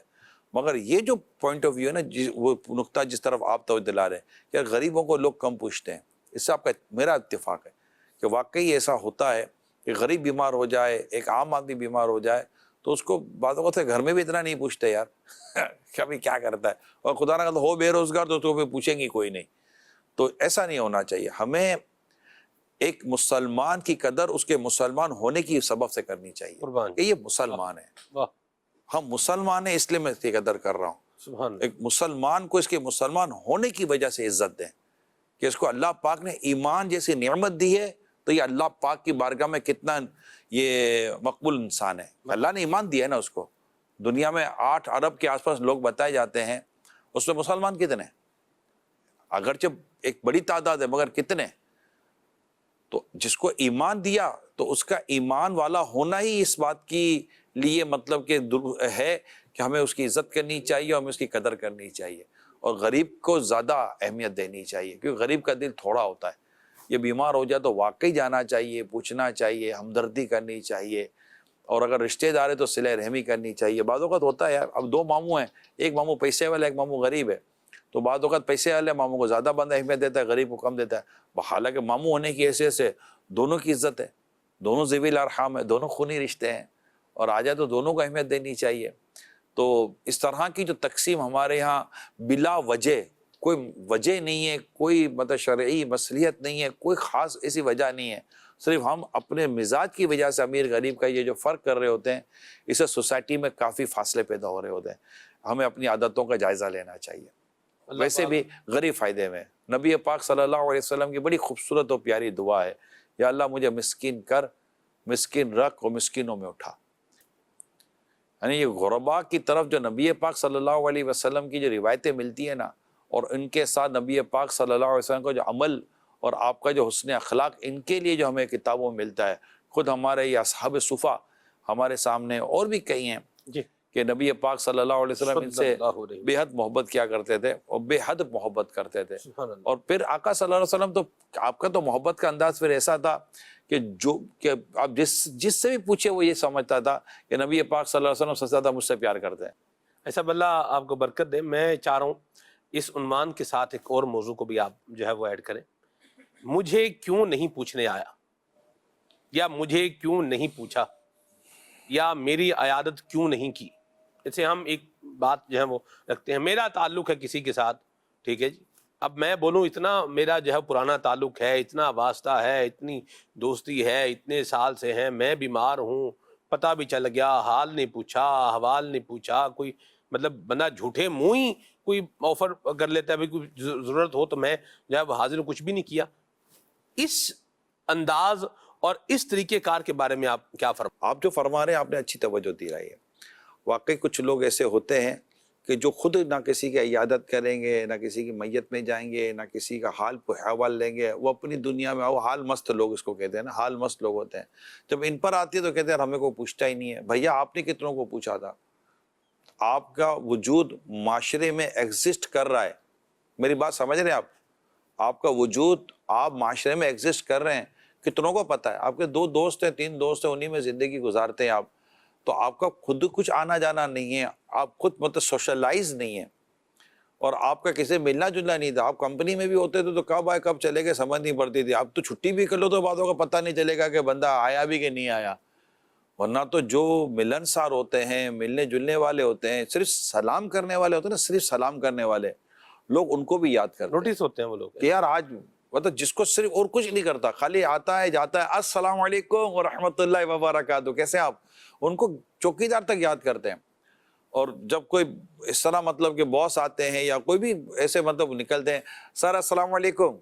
مگر یہ جو پوائنٹ آف ویو ہے نا، وہ نقطہ جس طرف آپ توجہ دلا رہے ہیں کہ غریبوں کو لوگ کم پوچھتے ہیں، اس سے آپ کا میرا اتفاق ہے کہ واقعی ایسا ہوتا ہے کہ غریب بیمار ہو جائے، ایک عام آدمی بیمار ہو جائے تو اس کو بعض اوقات سے گھر میں بھی اتنا نہیں پوچھتے یار کبھی کیا کرتا ہے، اور خدا نہ ہو بے روزگار تو اس کو پوچھیں گی کوئی نہیں. تو ایسا نہیں ہونا چاہیے. ہمیں ایک مسلمان کی قدر اس کے مسلمان ہونے کی سبب سے کرنی چاہیے کہ یہ مسلمان ہے، ہم مسلمان ہیں اس لیے میں اس کی قدر کر رہا ہوں. ایک مسلمان کو اس کے مسلمان ہونے کی وجہ سے عزت دیں کہ اس کو اللہ پاک نے ایمان جیسی نعمت دی ہے، تو یہ اللہ پاک کی بارگاہ میں کتنا یہ مقبول انسان ہے. اللہ نے ایمان دیا ہے نا اس کو. دنیا میں 8 ارب کے آس پاس لوگ بتائے جاتے ہیں، اس میں مسلمان کتنے؟ اگرچہ ایک بڑی تعداد ہے مگر کتنے؟ تو جس کو ایمان دیا تو اس کا ایمان والا ہونا ہی اس بات کی لیے مطلب کہ ہے کہ ہمیں اس کی عزت کرنی چاہیے، ہمیں اس کی قدر کرنی چاہیے، اور غریب کو زیادہ اہمیت دینی چاہیے، کیونکہ غریب کا دل تھوڑا ہوتا ہے. یہ بیمار ہو جائے تو واقعی جانا چاہیے، پوچھنا چاہیے، ہمدردی کرنی چاہیے، اور اگر رشتہ دار ہے تو صلہ رحمی کرنی چاہیے. بعض اوقات ہوتا ہے یار، اب 2 ماموں ہیں، ایک ماموں پیسے والا، ایک ماموں غریب ہے، تو بعض اوقات پیسے والے ماموں کو زیادہ بندہ اہمیت دیتا ہے، غریب کو کم دیتا ہے. حالانکہ ماموں ہونے کی حیثیت سے دونوں کی عزت ہے، دونوں ذوی الارحام ہے، دونوں خونی رشتے ہیں، اور آ جائے تو دونوں کو اہمیت دینی چاہیے. تو اس طرح کی جو تقسیم ہمارے یہاں بلا وجہ، کوئی وجہ نہیں ہے، کوئی مطلب شرعی مصلحت نہیں ہے، کوئی خاص ایسی وجہ نہیں ہے، صرف ہم اپنے مزاج کی وجہ سے امیر غریب کا یہ جو فرق کر رہے ہوتے ہیں، اس سے سوسائٹی میں کافی فاصلے پیدا ہو رہے ہوتے ہیں. ہمیں اپنی عادتوں کا جائزہ لینا چاہیے. ویسے بھی غریب فائدے میں نبی پاک صلی اللہ علیہ وسلم کی بڑی خوبصورت اور پیاری دعا ہے، یا اللہ مجھے مسکین کر، مسکین رکھ اور مسکینوں میں اٹھا. یعنی یہ غرباء کی طرف جو نبی پاک صلی اللہ علیہ وسلم کی جو روایتیں ملتی ہیں نا، اور ان کے ساتھ نبی پاک صلی اللہ علیہ وسلم کا جو عمل اور آپ کا جو حسن اخلاق، ان کے لیے جو ہمیں کتابوں میں ملتا ہے. خود ہمارے یہ اصحاب صفا ہمارے سامنے اور بھی کئی ہیں کہ نبی پاک صلی اللہ علیہ وسلم ان سے بے حد محبت کیا کرتے تھے اور بے حد محبت کرتے تھے. اور پھر آقا صلی اللہ علیہ وسلم تو آپ کا تو محبت کا انداز پھر ایسا تھا کہ جو کہ آپ جس سے بھی پوچھے وہ یہ سمجھتا تھا کہ نبی پاک صلی اللہ علیہ وسلم سب سے زیادہ مجھ سے پیار کرتے ہیں. ایسا اللہ آپ کو برکت دے. میں چاہ رہا ہوں اس عنوان کے ساتھ ایک اور موضوع کو بھی آپ جو ہے وہ ایڈ کریں. مجھے کیوں نہیں پوچھنے آیا، یا مجھے کیوں نہیں پوچھا، یا میری عیادت کیوں نہیں کی. جیسے ہم ایک بات جو ہے وہ رکھتے ہیں، میرا تعلق ہے کسی کے ساتھ، ٹھیک ہے جی، اب میں بولوں اتنا میرا جو ہے پرانا تعلق ہے، اتنا واسطہ ہے، اتنی دوستی ہے، اتنے سال سے ہیں، میں بیمار ہوں، پتہ بھی چل گیا، حال نہیں پوچھا، احوال نہیں پوچھا. کوئی مطلب بندہ جھوٹے منہ ہی کوئی آفر کر لیتا ہے، بھی کوئی ضرورت ہو تو میں جو ہے وہ حاضر ہوں، کچھ بھی نہیں کیا. اس انداز اور اس طریقہ کار کے بارے میں آپ کیا آپ جو فرما رہے ہیں آپ نے اچھی توجہ دی رہی ہے. واقعی کچھ لوگ ایسے ہوتے ہیں کہ جو خود نہ کسی کی عیادت کریں گے، نہ کسی کی میت میں جائیں گے، نہ کسی کا حال احوال لیں گے. وہ اپنی دنیا میں، وہ حال مست لوگ اس کو کہتے ہیں نا، حال مست لوگ ہوتے ہیں. جب ان پر آتی ہے تو کہتے ہیں ہمیں کوئی پوچھتا ہی نہیں ہے. بھیا آپ نے کتنوں کو پوچھا تھا؟ آپ کا وجود معاشرے میں ایگزسٹ کر رہا ہے، میری بات سمجھ رہے ہیں آپ؟ آپ کا وجود آپ معاشرے میں ایگزسٹ کر رہے ہیں، کتنوں کو پتہ ہے؟ آپ کے 2 دوست ہیں، 3 دوست ہیں، انہی میں زندگی گزارتے ہیں آپ. تو آپ کا خود کچھ آنا جانا نہیں ہے، آپ خود مطلب سوشلائز نہیں ہے، اور آپ کا کسی ملنا جلنا نہیں تھا. آپ کمپنی میں بھی ہوتے تھے تو کب آئے کب چلے گئے سمجھ نہیں پڑتی تھی. آپ تو چھٹی بھی کر لو تو باتوں کا پتہ نہیں چلے گا کہ بندہ آیا بھی کہ نہیں آیا. ورنہ تو جو ملنسار ہوتے ہیں، ملنے جلنے والے ہوتے ہیں، صرف سلام کرنے والے ہوتے ہیں نا، صرف سلام کرنے والے لوگ، ان کو بھی یاد کرتے ہیں. نوٹس ہوتے ہیں وہ لوگ کہ یار آج مطلب جس کو صرف اور کچھ نہیں کرتا، خالی آتا ہے جاتا ہے، السلام علیکم ورحمۃ اللہ وبرکاتہ، کیسے آپ ان کو چوکیدار تک یاد کرتے ہیں. اور جب کوئی اس طرح مطلب کہ باس آتے ہیں یا کوئی بھی ایسے مطلب نکلتے ہیں، سر السلام علیکم،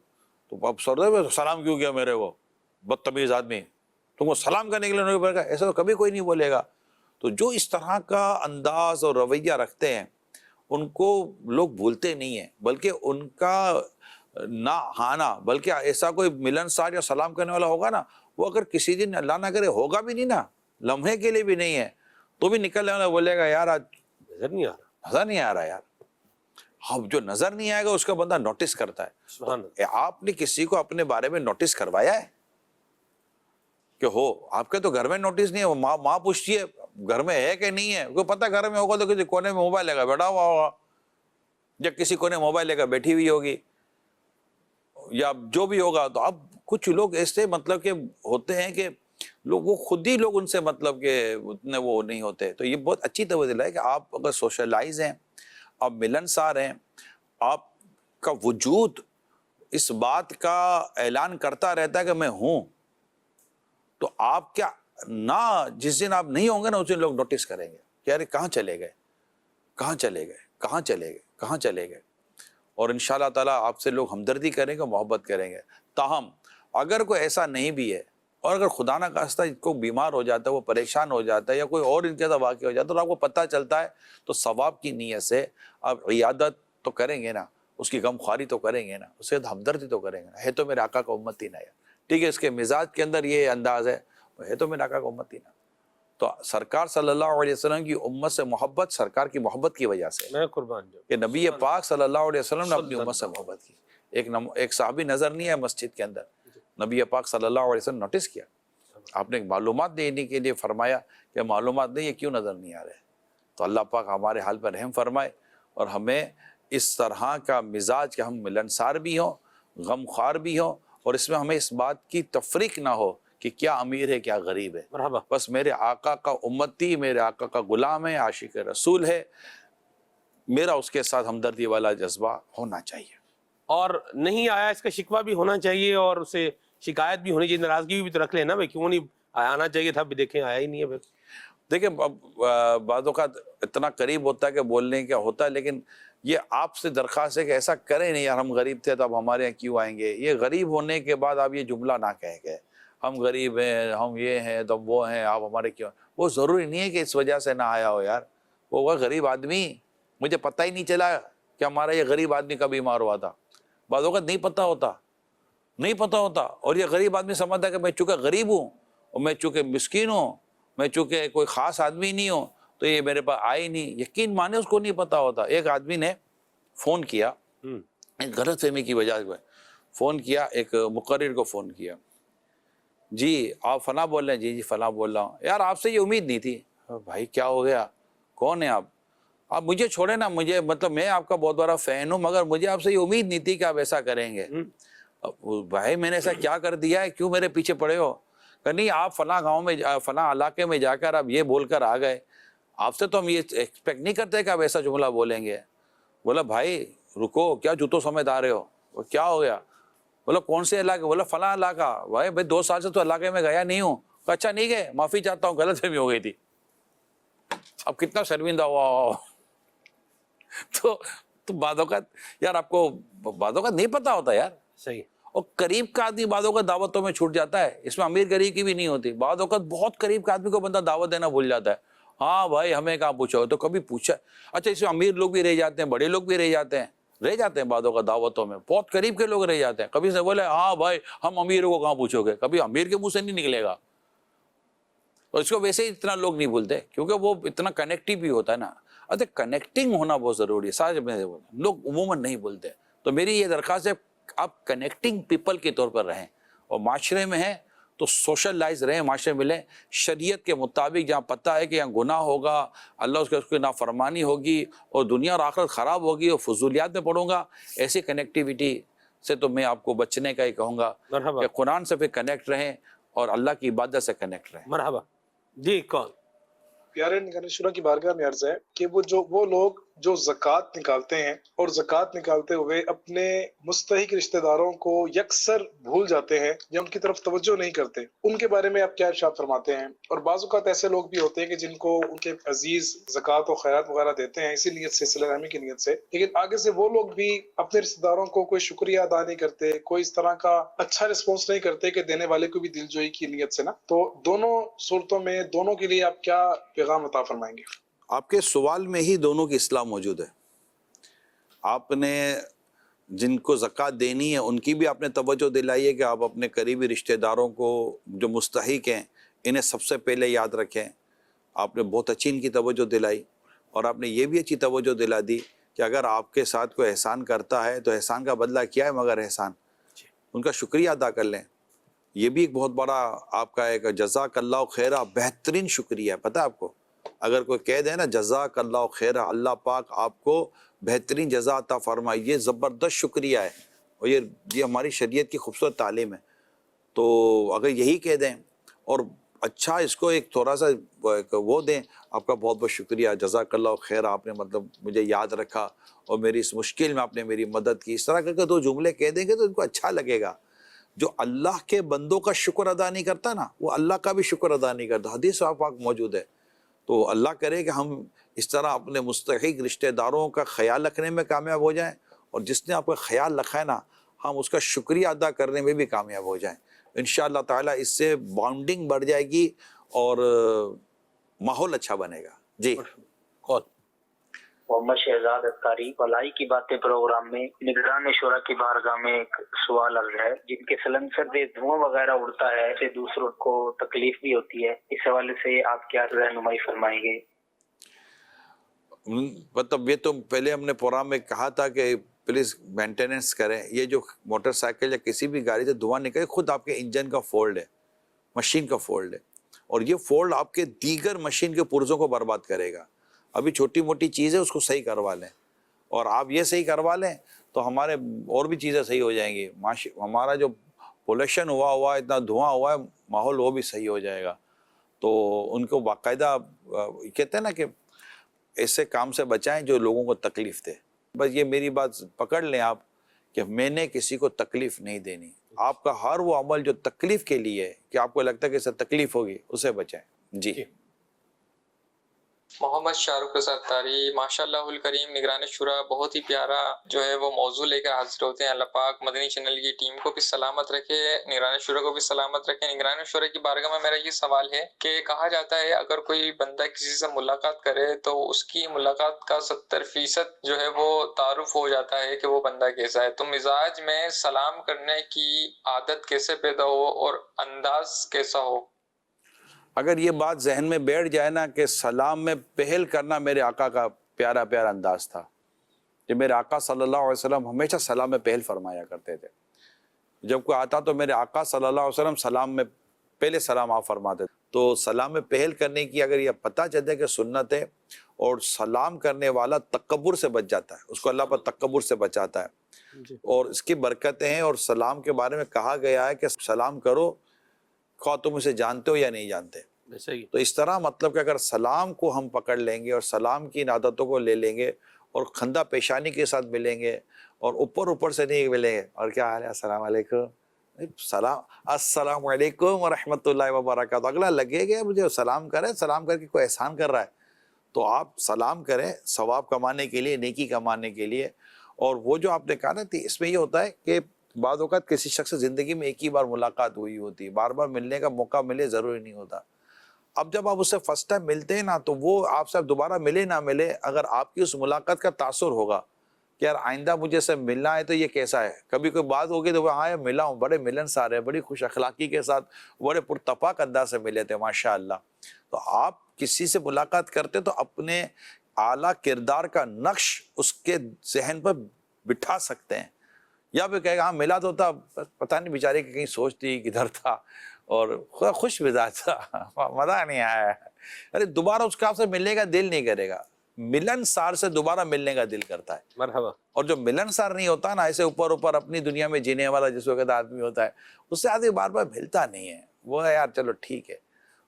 تو اب سر سلام کیوں کیا میرے وہ بدتمیز آدمی، تم کو سلام کرنے کے لیے نہیں پڑے گا، ایسا تو کبھی کوئی نہیں بولے گا. تو جو اس طرح کا انداز اور رویہ رکھتے ہیں ان کو لوگ بھولتے نہیں ہیں، بلکہ ان کا نہ آنا، بلکہ ایسا کوئی ملنسار یا سلام کرنے والا ہوگا نا، وہ اگر کسی دن اللہ نہ کرے ہوگا بھی نہیں نا، لمحے کے لیے بھی نہیں ہے، تو بھی نکلنے والا بولے گا یار آج نظر نہیں آ رہا، نظر نہیں آ رہا یار. اب جو نظر نہیں آئے گا اس کا بندہ نوٹس کرتا ہے. سبحان اللہ. آپ نے کسی کو اپنے بارے میں نوٹس کروایا ہے کہ ہو؟ آپ کے تو گھر میں نوٹس نہیں ہے. وہ ماں پوچھتی ہے گھر میں ہے کہ نہیں ہے، کو پتہ گھر میں ہوگا تو کسی کونے میں موبائل لے کر بیٹھا ہوا ہوگا، جب کسی کونے موبائل لے کر بیٹھی ہوئی ہوگی یا جو بھی ہوگا. تو اب کچھ لوگ ایسے مطلب کہ ہوتے ہیں کہ لوگ وہ خود ہی لوگ ان سے مطلب کہ اتنے وہ نہیں ہوتے. تو یہ بہت اچھی توجہ ہے کہ آپ اگر سوشلائز ہیں، آپ ملنسار ہیں، آپ کا وجود اس بات کا اعلان کرتا رہتا ہے کہ میں ہوں، تو آپ کیا نہ جس دن آپ نہیں ہوں گے نا اس دن لوگ نوٹس کریں گے کہ یار کہاں چلے گئے، کہاں چلے گئے، کہاں چلے گئے، کہاں چلے گئے. اور انشاءاللہ تعالیٰ آپ سے لوگ ہمدردی کریں گے، محبت کریں گے. تاہم اگر کوئی ایسا نہیں بھی ہے اور اگر خدا نہ خواستہ کو بیمار ہو جاتا ہے، وہ پریشان ہو جاتا ہے یا کوئی اور ان کے ساتھ واقع ہو جاتا ہے تو آپ کو پتہ چلتا ہے، تو ثواب کی نیت سے آپ عیادت تو کریں گے نا، اس کی غمخواری تو کریں گے نا، اس سے ہمدردی تو کریں گے نا. ہے تو میرے آقا کا امتی نا. ٹھیک ہے، اس کے مزاج کے اندر یہ انداز ہے تو میرے آقا کا امتی نا. تو سرکار صلی اللہ علیہ وسلم کی امت سے محبت سرکار کی محبت کی وجہ سے، میں قربان جو کہ نبی پاک صلی اللہ علیہ وسلم نے اپنی امت سے محبت کی. ایک صحابی نظر نہیں ہے مسجد کے اندر، نبی پاک صلی اللہ علیہ وسلم نوٹس کیا، آپ نے معلومات دینے کے لیے فرمایا کہ معلومات نہیں، یہ کیوں نظر نہیں آ رہے. تو اللہ پاک ہمارے حال پر رحم فرمائے اور ہمیں اس طرح کا مزاج کہ ہم ملنسار بھی ہوں، غمخوار بھی ہوں، اور اس میں ہمیں اس بات کی تفریق نہ ہو کہ کیا امیر ہے کیا غریب ہے. مرحبا. بس میرے آقا کا امتی، میرے آقا کا غلام ہے، عاشق رسول ہے، میرا اس کے ساتھ ہمدردی والا جذبہ ہونا چاہیے. اور نہیں آیا اس کا شکوہ بھی ہونا چاہیے، اور اسے شکایت بھی ہونی چاہیے، ناراضگی بھی تو رکھ لینا بھائی کیوں نہیں آنا چاہیے تھا، بھی دیکھیں آیا ہی نہیں ہے بھائی. دیکھیں بعض اوقات اتنا قریب ہوتا ہے کہ بولنے کا ہوتا ہے، لیکن یہ آپ سے درخواست ہے کہ ایسا کریں نہیں یار، ہم غریب تھے تو اب ہمارے یہاں کیوں آئیں گے. یہ غریب ہونے کے بعد آپ یہ جملہ نہ کہیں کہ ہم غریب ہیں، ہم یہ ہیں تو وہ ہیں، آپ ہمارے کیوں. وہ ضروری نہیں ہے کہ اس وجہ سے نہ آیا ہو یار. وہ ہوگا غریب آدمی، مجھے پتہ ہی نہیں چلا کہ ہمارا یہ غریب آدمی کب بیمار ہوا تھا. بعض اوقات نہیں پتہ ہوتا اور یہ غریب آدمی سمجھتا ہے کہ میں چونکہ غریب ہوں اور میں چونکہ مسکین ہوں، میں چونکہ کوئی خاص آدمی نہیں ہوں تو یہ میرے پاس آئے نہیں. یقین مانے اس کو نہیں پتہ ہوتا. ایک آدمی نے فون کیا، ایک غلط فہمی کی وجہ سے فون کیا، ایک مقرر کو فون کیا، جی آپ فلاں بول رہے ہیں؟ جی فلاں بول رہا ہوں. یار آپ سے یہ امید نہیں تھی. بھائی کیا ہو گیا، کون ہیں آپ مجھے چھوڑے نا، مجھے مطلب میں آپ کا بہت بڑا فین ہوں، مگر مجھے آپ سے یہ امید نہیں تھی کہ آپ ایسا کریں گے. بھائی میں نے ایسا کیا کر دیا ہے، کیوں میرے پیچھے پڑے ہو؟ کہ نہیں آپ فلاں گاؤں میں فلاں علاقے میں جا کر آپ یہ بول کر آ گئے، آپ سے تو ہم یہ ایکسپیکٹ نہیں کرتے کہ آپ ایسا جملہ بولیں گے. بولا بھائی رکو، کیا جوتوں سمیت آ رہے ہو؟ کیا ہو گیا؟ بولا کون سے علاقے؟ بولا فلاں علاقہ. بھائی 2 سال سے تو علاقے میں گیا نہیں ہوں. اچھا نہیں گئے، معافی چاہتا ہوں، غلط فہمی ہو گئی تھی. اب کتنا شرمندہ ہوا. تو بعض اوقات یار آپ کو بعض اوقات نہیں پتا ہوتا یار. صحیح. اور قریب کا آدمی بعض اوقات دعوتوں میں چھوٹ جاتا ہے، اس میں امیر غریب کی بھی نہیں ہوتی. بعض اوقات بہت قریب کا آدمی کو بندہ دعوت دینا بھول جاتا ہے. ہاں بھائی ہمیں کہاں پوچھا ہو، تو کبھی پوچھا. اچھا اس میں امیر لوگ بھی رہ جاتے ہیں، بڑے لوگ بھی رہ جاتے ہیں بعض اوقات دعوتوں میں. بہت قریب کے لوگ رہ جاتے ہیں. کبھی سے بولے ہاں بھائی ہم امیروں کو کہاں پوچھو گے، کبھی امیر کے منہ سے نہیں نکلے گا. اور اس کو ویسے ہی اتنا لوگ نہیں بولتے کیونکہ وہ اتنا کنیکٹیو بھی ہوتا ہے نا. اچھا کنیکٹنگ ہونا بہت ضروری ہے، سارے لوگ عموماً نہیں بولتے. تو میری یہ درخواست ہے آپ کنیکٹنگ پیپل کے طور پر رہیں، اور معاشرے میں ہیں تو سوشلائز رہیں، معاشرے میں ملیں شریعت کے مطابق. جہاں پتہ ہے کہ یہاں گناہ ہوگا، اللہ اس کی نافرمانی ہوگی اور دنیا اور آخرت خراب ہوگی اور فضولیات میں پڑوں گا، ایسی کنیکٹیویٹی سے تو میں آپ کو بچنے کا ہی کہوں گا کہ قرآن سے پھر کنیکٹ رہیں اور اللہ کی عبادت سے کنیکٹ رہیں. مرحبا. جی کون؟ پیارے نگران شورا کی بارگاہ میں عرض ہے کہ وہ لوگ جو زکوٰۃ نکالتے ہیں اور زکوٰۃ نکالتے ہوئے اپنے مستحق رشتہ داروں کو یکسر بھول جاتے ہیں یا ان کی طرف توجہ نہیں کرتے، ان کے بارے میں آپ کیا ارشاد فرماتے ہیں؟ اور بعض اوقات ایسے لوگ بھی ہوتے ہیں کہ جن کو ان کے عزیز زکوٰۃ و خیرات وغیرہ دیتے ہیں اسی نیت سے، صلہ رحمی کی نیت سے، لیکن آگے سے وہ لوگ بھی اپنے رشتہ داروں کو کوئی شکریہ ادا نہیں کرتے، کوئی اس طرح کا اچھا رسپانس نہیں کرتے کہ دینے والے کو بھی دل جوئی کی نیت سے نا. تو دونوں صورتوں میں دونوں کے لیے آپ کیا پیغام عطا فرمائیں گے؟ آپ کے سوال میں ہی دونوں کی اصلاح موجود ہے. آپ نے جن کو زکوٰۃ دینی ہے ان کی بھی آپ نے توجہ دلائی ہے کہ آپ اپنے قریبی رشتہ داروں کو جو مستحق ہیں انہیں سب سے پہلے یاد رکھیں. آپ نے بہت اچھی ان کی توجہ دلائی، اور آپ نے یہ بھی اچھی توجہ دلا دی کہ اگر آپ کے ساتھ کوئی احسان کرتا ہے تو احسان کا بدلہ کیا ہے مگر احسان، ان کا شکریہ ادا کر لیں. یہ بھی ایک بہت بڑا آپ کا ایک جزاک اللہ خیرہ بہترین شکریہ ہے. پتہ ہے آپ کو اگر کوئی کہہ دے نا جزاک اللہ خیرہ، اللہ پاک آپ کو بہترین جزا عطا فرمائے، یہ زبردست شکریہ ہے، اور یہ ہماری شریعت کی خوبصورت تعلیم ہے. تو اگر یہی کہہ دیں اور اچھا اس کو ایک تھوڑا سا وہ دیں، آپ کا بہت بہت شکریہ، جزاک اللہ خیر، آپ نے مطلب مجھے یاد رکھا اور میری اس مشکل میں آپ نے میری مدد کی. اس طرح کر کے دو جملے کہہ دیں گے تو ان کو اچھا لگے گا. جو اللہ کے بندوں کا شکر ادا نہیں کرتا نا، وہ اللہ کا بھی شکر ادا نہیں کرتا. حدیث پاک موجود ہے. تو اللہ کرے کہ ہم اس طرح اپنے مستحق رشتہ داروں کا خیال رکھنے میں کامیاب ہو جائیں، اور جس نے آپ کا خیال رکھا ہے نا ہم اس کا شکریہ ادا کرنے میں بھی کامیاب ہو جائیں. انشاءاللہ تعالیٰ اس سے بانڈنگ بڑھ جائے گی اور ماحول اچھا بنے گا. جی کون؟ محمد شہزاد اختاری. بھلائی کی باتیں پروگرام میں نگران شورا کی بارگاہ میں ایک سوال عرض ہے. جن کے سلنسر سے دھواں وغیرہ اڑتا ہے اسے دوسروں کو تکلیف بھی ہوتی ہے، اس حوالے سے آپ کیا رہنمائی فرمائیں گے؟ مطلب یہ تو پہلے ہم نے پروگرام میں کہا تھا کہ پلیز مینٹیننس کریں. یہ جو موٹر سائیکل یا کسی بھی گاڑی سے دھواں نکلے خود آپ کے انجن کا فولڈ ہے، مشین کا فولڈ ہے، اور یہ فولڈ آپ کے دیگر مشین کے پرزوں کو برباد کرے گا. ابھی چھوٹی موٹی چیز ہے اس کو صحیح کروا لیں، اور آپ یہ صحیح کروا لیں تو ہمارے اور بھی چیزیں صحیح ہو جائیں گی. ہمارا جو پولوشن ہوا اتنا دھواں ہوا ہے ماحول وہ بھی صحیح ہو جائے گا. تو ان کو باقاعدہ کہتے ہیں نا کہ ایسے کام سے بچائیں جو لوگوں کو تکلیف دے. بس یہ میری بات پکڑ لیں آپ کہ میں نے کسی کو تکلیف نہیں دینی. آپ کا ہر وہ عمل جو تکلیف کے لیے ہے کہ آپ کو لگتا ہے کہ اس سے تکلیف ہوگی اسے بچائیں. جی محمد شاہ رخ ستاری. ماشاء اللہ الکریم. نگران شورا بہت ہی پیارا جو ہے وہ موضوع لے کر حاضر ہوتے ہیں. اللہ پاک مدنی چینل کی ٹیم کو بھی سلامت رکھے، نگران شورا کو بھی سلامت رکھے. نگران شورا کی بارگاہ میں میرا یہ سوال ہے کہ کہا جاتا ہے اگر کوئی بندہ کسی سے ملاقات کرے تو اس کی ملاقات کا 70% جو ہے وہ تعارف ہو جاتا ہے کہ وہ بندہ کیسا ہے. تو مزاج میں سلام کرنے کی عادت کیسے پیدا ہو اور انداز کیسا ہو؟ اگر یہ بات ذہن میں بیٹھ جائے نا کہ سلام میں پہل کرنا میرے آقا کا پیارا پیارا انداز تھا، کہ میرے آقا صلی اللہ علیہ وسلم ہمیشہ سلام میں پہل فرمایا کرتے تھے. جب کوئی آتا تو میرے آقا صلی اللہ علیہ وسلم سلام میں پہلے سلام آپ فرماتے تھے. تو سلام میں پہل کرنے کی اگر یہ پتہ چلے کہ سنت ہے، اور سلام کرنے والا تکبر سے بچ جاتا ہے، اس کو اللہ پر تکبر سے بچاتا ہے، اور اس کی برکتیں ہیں. اور سلام کے بارے میں کہا گیا ہے کہ سلام کرو خواہ تم اسے جانتے ہو یا نہیں جانتے. تو اس طرح مطلب کہ اگر سلام کو ہم پکڑ لیں گے اور سلام کی ان عادتوں کو لے لیں گے اور خندہ پیشانی کے ساتھ ملیں گے اور اوپر سے نہیں ملیں گے اور کیا حال ہے السلام علیکم، السلام علیکم ورحمۃ اللہ وبرکاتہ، اگلا لگے گا مجھے سلام کرے، سلام کر کے کوئی احسان کر رہا ہے تو آپ سلام کریں ثواب کمانے کے لیے، نیکی کمانے کے لیے. اور وہ جو آپ نے کہا نا تھی اس میں یہ ہوتا ہے کہ بعض اوقات کسی شخص سے زندگی میں ایک ہی بار ملاقات ہوئی ہوتی ہے، بار بار ملنے کا موقع ملے ضروری نہیں ہوتا. اب جب آپ اس سے فرسٹ ٹائم ملتے ہیں نا تو وہ آپ سے دوبارہ ملے نہ ملے، اگر آپ کی اس ملاقات کا تاثر ہوگا کہ یار آئندہ مجھے سے ملنا ہے تو یہ کیسا ہے، کبھی کوئی بات ہوگی تو ہاں ملا ہوں، بڑے ملنسار ہے، بڑی خوش اخلاقی کے ساتھ بڑے پرتپاک انداز سے ملے تھے ماشاء اللہ. تو آپ کسی سے ملاقات کرتے تو اپنے اعلیٰ کردار کا نقش اس کے ذہن پر بٹھا سکتے ہیں. یا پھر کہے گا ہاں ملا تو تھا، پتہ نہیں بیچارے کی کہیں سوچ تھی کدھر تھا، اور خوش مزاج تھا، مزہ نہیں آیا. ارے دوبارہ اس کا آپ سے ملنے کا دل نہیں کرے گا. ملن سار سے دوبارہ ملنے کا دل کرتا ہے. مرحبا. اور جو ملن سار نہیں ہوتا نا، ایسے اوپر اپنی دنیا میں جینے والا جس وقت آدمی ہوتا ہے، اس سے آدمی بار بار ملتا نہیں ہے. وہ ہے یار چلو ٹھیک ہے،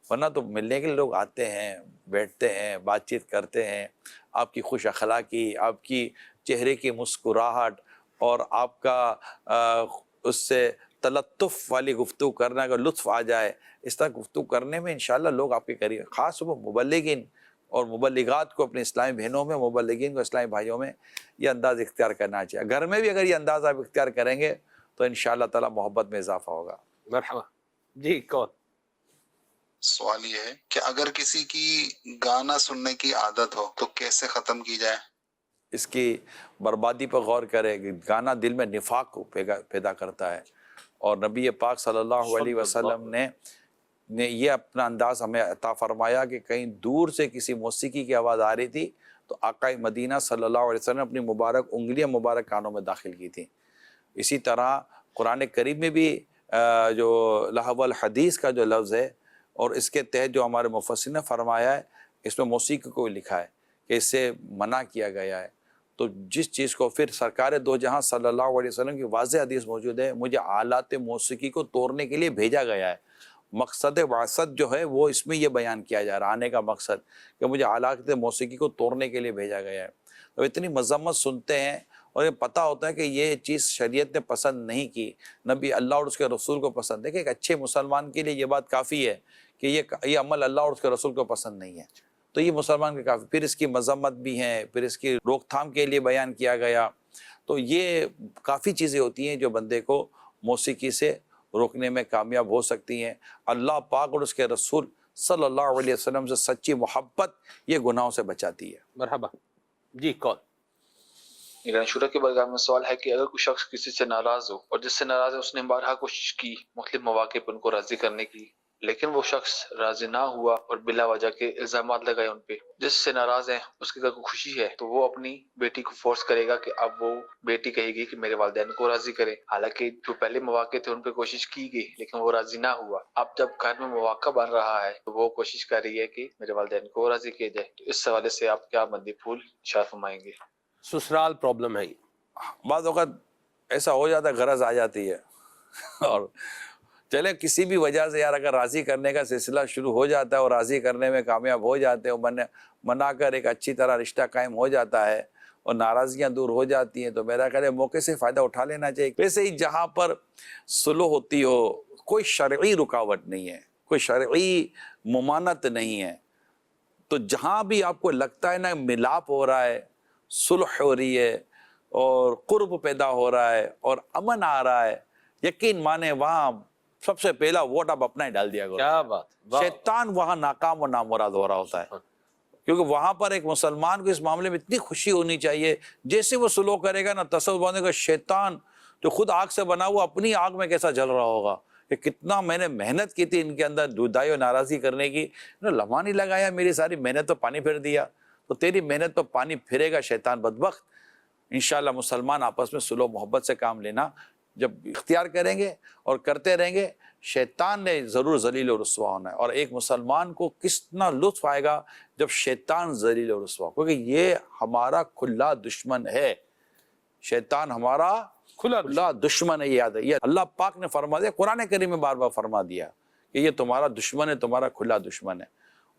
ورنہ تو ملنے کے لیے لوگ آتے ہیں، بیٹھتے ہیں، بات چیت کرتے ہیں. آپ کی خوش اخلاقی، آپ کی چہرے کی مسکراہٹ اور آپ کا اس سے تلطف والی گفتگو کرنا، اگر لطف آ جائے اس طرح گفتگو کرنے میں انشاءاللہ لوگ آپ کے قریب. خاص وہ مبلغین اور مبلغات کو، اپنے اسلامی بہنوں میں، مبلغین کو، اسلامی بھائیوں میں یہ انداز اختیار کرنا چاہیے. گھر میں بھی اگر یہ انداز آپ اختیار کریں گے تو انشاءاللہ تعالی محبت میں اضافہ ہوگا. مرحبا. جی کون؟ سوال یہ ہے کہ اگر کسی کی گانا سننے کی عادت ہو تو کیسے ختم کی جائے؟ اس کی بربادی پر غور کرے کہ گانا دل میں نفاق کو پیدا کرتا ہے، اور نبی پاک صلی اللہ علیہ وسلم نے یہ اپنا انداز ہمیں عطا فرمایا کہ کہیں دور سے کسی موسیقی کی آواز آ رہی تھی تو آقا مدینہ صلی اللہ علیہ وسلم نے اپنی انگلیاں مبارک کانوں میں داخل کی تھیں۔ اسی طرح قرآن کریم میں بھی جو لہو الحدیث کا جو لفظ ہے، اور اس کے تحت جو ہمارے مفسرین نے فرمایا ہے، اس میں موسیقی کو لکھا ہے کہ اس سے منع کیا گیا ہے۔ تو جس چیز کو پھر سرکار دو جہاں صلی اللہ علیہ وسلم کی واضح حدیث موجود ہے، مجھے آلات موسیقی کو توڑنے کے لیے بھیجا گیا ہے۔ مقصد واسط جو ہے وہ اس میں یہ بیان کیا جا رہا، آنے کا مقصد کہ مجھے آلات موسیقی کو توڑنے کے لیے بھیجا گیا ہے۔ تو اتنی مذمت سنتے ہیں اور یہ پتہ ہوتا ہے کہ یہ چیز شریعت نے پسند نہیں کی، نبی اللہ اور اس کے رسول کو پسند ہے، کہ ایک اچھے مسلمان کے لیے یہ بات کافی ہے کہ یہ عمل اللہ اور اس کے رسول کو پسند نہیں ہے، تو یہ مسلمان کے کافی۔ پھر اس کی مذمت بھی ہیں، پھر اس کی روک تھام کے لیے بیان کیا گیا۔ تو یہ کافی چیزیں ہوتی ہیں جو بندے کو موسیقی سے روکنے میں کامیاب ہو سکتی ہیں۔ اللہ پاک اور اس کے رسول صلی اللہ علیہ وسلم سے سچی محبت یہ گناہوں سے بچاتی ہے۔ مرحبا جی، کون؟ نگران شورا کے بارگاہ میں سوال ہے کہ اگر کوئی شخص کسی سے ناراض ہو اور جس سے ناراض ہے اس نے بارہا کوشش کی مختلف مواقع پر ان کو راضی کرنے کی، لیکن وہ شخص راضی نہ ہوا اور بلا وجہ کے الزامات لگائے ان پہ، جس سے ناراض ہے اس کی اگر کوئی خوشی ہے تو وہ اپنی بیٹی کو فورس کرے گا کہ اب وہ بیٹی کہے گی کہ میرے والدین کو راضی کرے، حالانکہ جو پہلے مواقع تھے ان پہ کوشش کی گئی لیکن وہ راضی نہ ہوا۔ اب جب گھر میں مواقع بن رہا ہے تو وہ کوشش کر رہی ہے کہ میرے والدین کو راضی کیا جائے، تو اس حوالے سے آپ کیا مدنی پھول ارشاد فرمائیں گے؟ سسرال پرابلم ہے۔ بعض اوقات ایسا ہو جاتا ہے، غرض آ جاتی ہے، اور چلے کسی بھی وجہ سے یار اگر راضی کرنے کا سلسلہ شروع ہو جاتا ہے اور راضی کرنے میں کامیاب ہو جاتے ہیں، منا کر ایک اچھی طرح رشتہ قائم ہو جاتا ہے اور ناراضگیاں دور ہو جاتی ہیں، تو میرا خیال ہے موقع سے فائدہ اٹھا لینا چاہیے۔ ویسے ہی جہاں پر صلح ہوتی ہو کوئی شرعی رکاوٹ نہیں ہے، کوئی شرعی ممانعت نہیں ہے، تو جہاں بھی آپ کو لگتا ہے نا ملاپ ہو رہا ہے، صلح ہو رہی ہے اور قرب پیدا ہو رہا ہے اور امن آ رہا ہے، یقین مانے وہاں سب سے پہلا ووٹ آپ اپنا ہی ڈال دیا کرو۔ کیا بات! شیطان وہاں ناکام و نامراد ہو رہا ہوتا ہے، کیونکہ وہاں پر ایک مسلمان کو اس معاملے میں اتنی خوشی ہونی چاہیے، جیسے وہ سلوک کرے گا نا، تصور باندھے گا شیطان جو خود آگ سے بنا ہوا اپنی آگ میں کیسا جل رہا ہوگا کہ کتنا میں نے محنت کی تھی ان کے اندر دودائی اور ناراضی کرنے کی، لمحہ نہیں لگایا، میری ساری محنت تو پانی پھیر دیا، تو تیری محنت تو پانی پھرے گا شیطان بدبخت۔ انشاءاللہ مسلمان آپس میں صلح و محبت سے کام لینا جب اختیار کریں گے اور کرتے رہیں گے، شیطان نے ضرور ذلیل و رسوا ہونا ہے، اور ایک مسلمان کو کتنا لطف آئے گا جب شیطان ذلیل و رسوا، کیونکہ یہ ہمارا کھلا دشمن ہے، شیطان ہمارا کھلا دشمن ہے، یہ یاد ہے، یہ اللہ پاک نے فرما دیا، قرآن کریم میں بار بار فرما دیا کہ یہ تمہارا دشمن ہے، تمہارا کھلا دشمن ہے،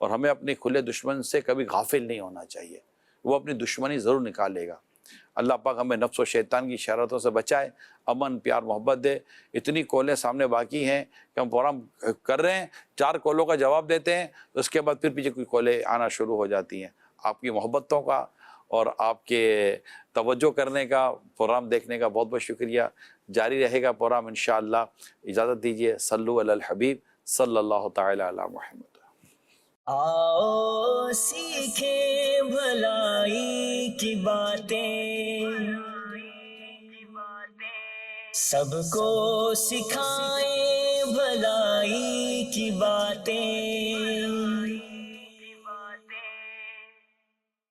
اور ہمیں اپنے کھلے دشمن سے کبھی غافل نہیں ہونا چاہیے، وہ اپنی دشمنی ضرور نکالے گا۔ اللہ پاک ہمیں نفس و شیطان کی شرارتوں سے بچائے، امن پیار محبت دے۔ اتنی کالیں سامنے باقی ہیں کہ ہم پروگرام کر رہے ہیں، 4 کالوں کا جواب دیتے ہیں، اس کے بعد پھر پیچھے کوئی کالیں آنا شروع ہو جاتی ہیں۔ آپ کی محبتوں کا اور آپ کے توجہ کرنے کا، پروگرام دیکھنے کا بہت بہت شکریہ۔ جاری رہے گا پروگرام انشاءاللہ۔ اجازت دیجیے، صلو علی الحبیب صلی اللہ تعالی علی محمد۔ آؤ سیکھیں بھلائی کی باتیں، سب کو سکھائیں بھلائی کی باتیں،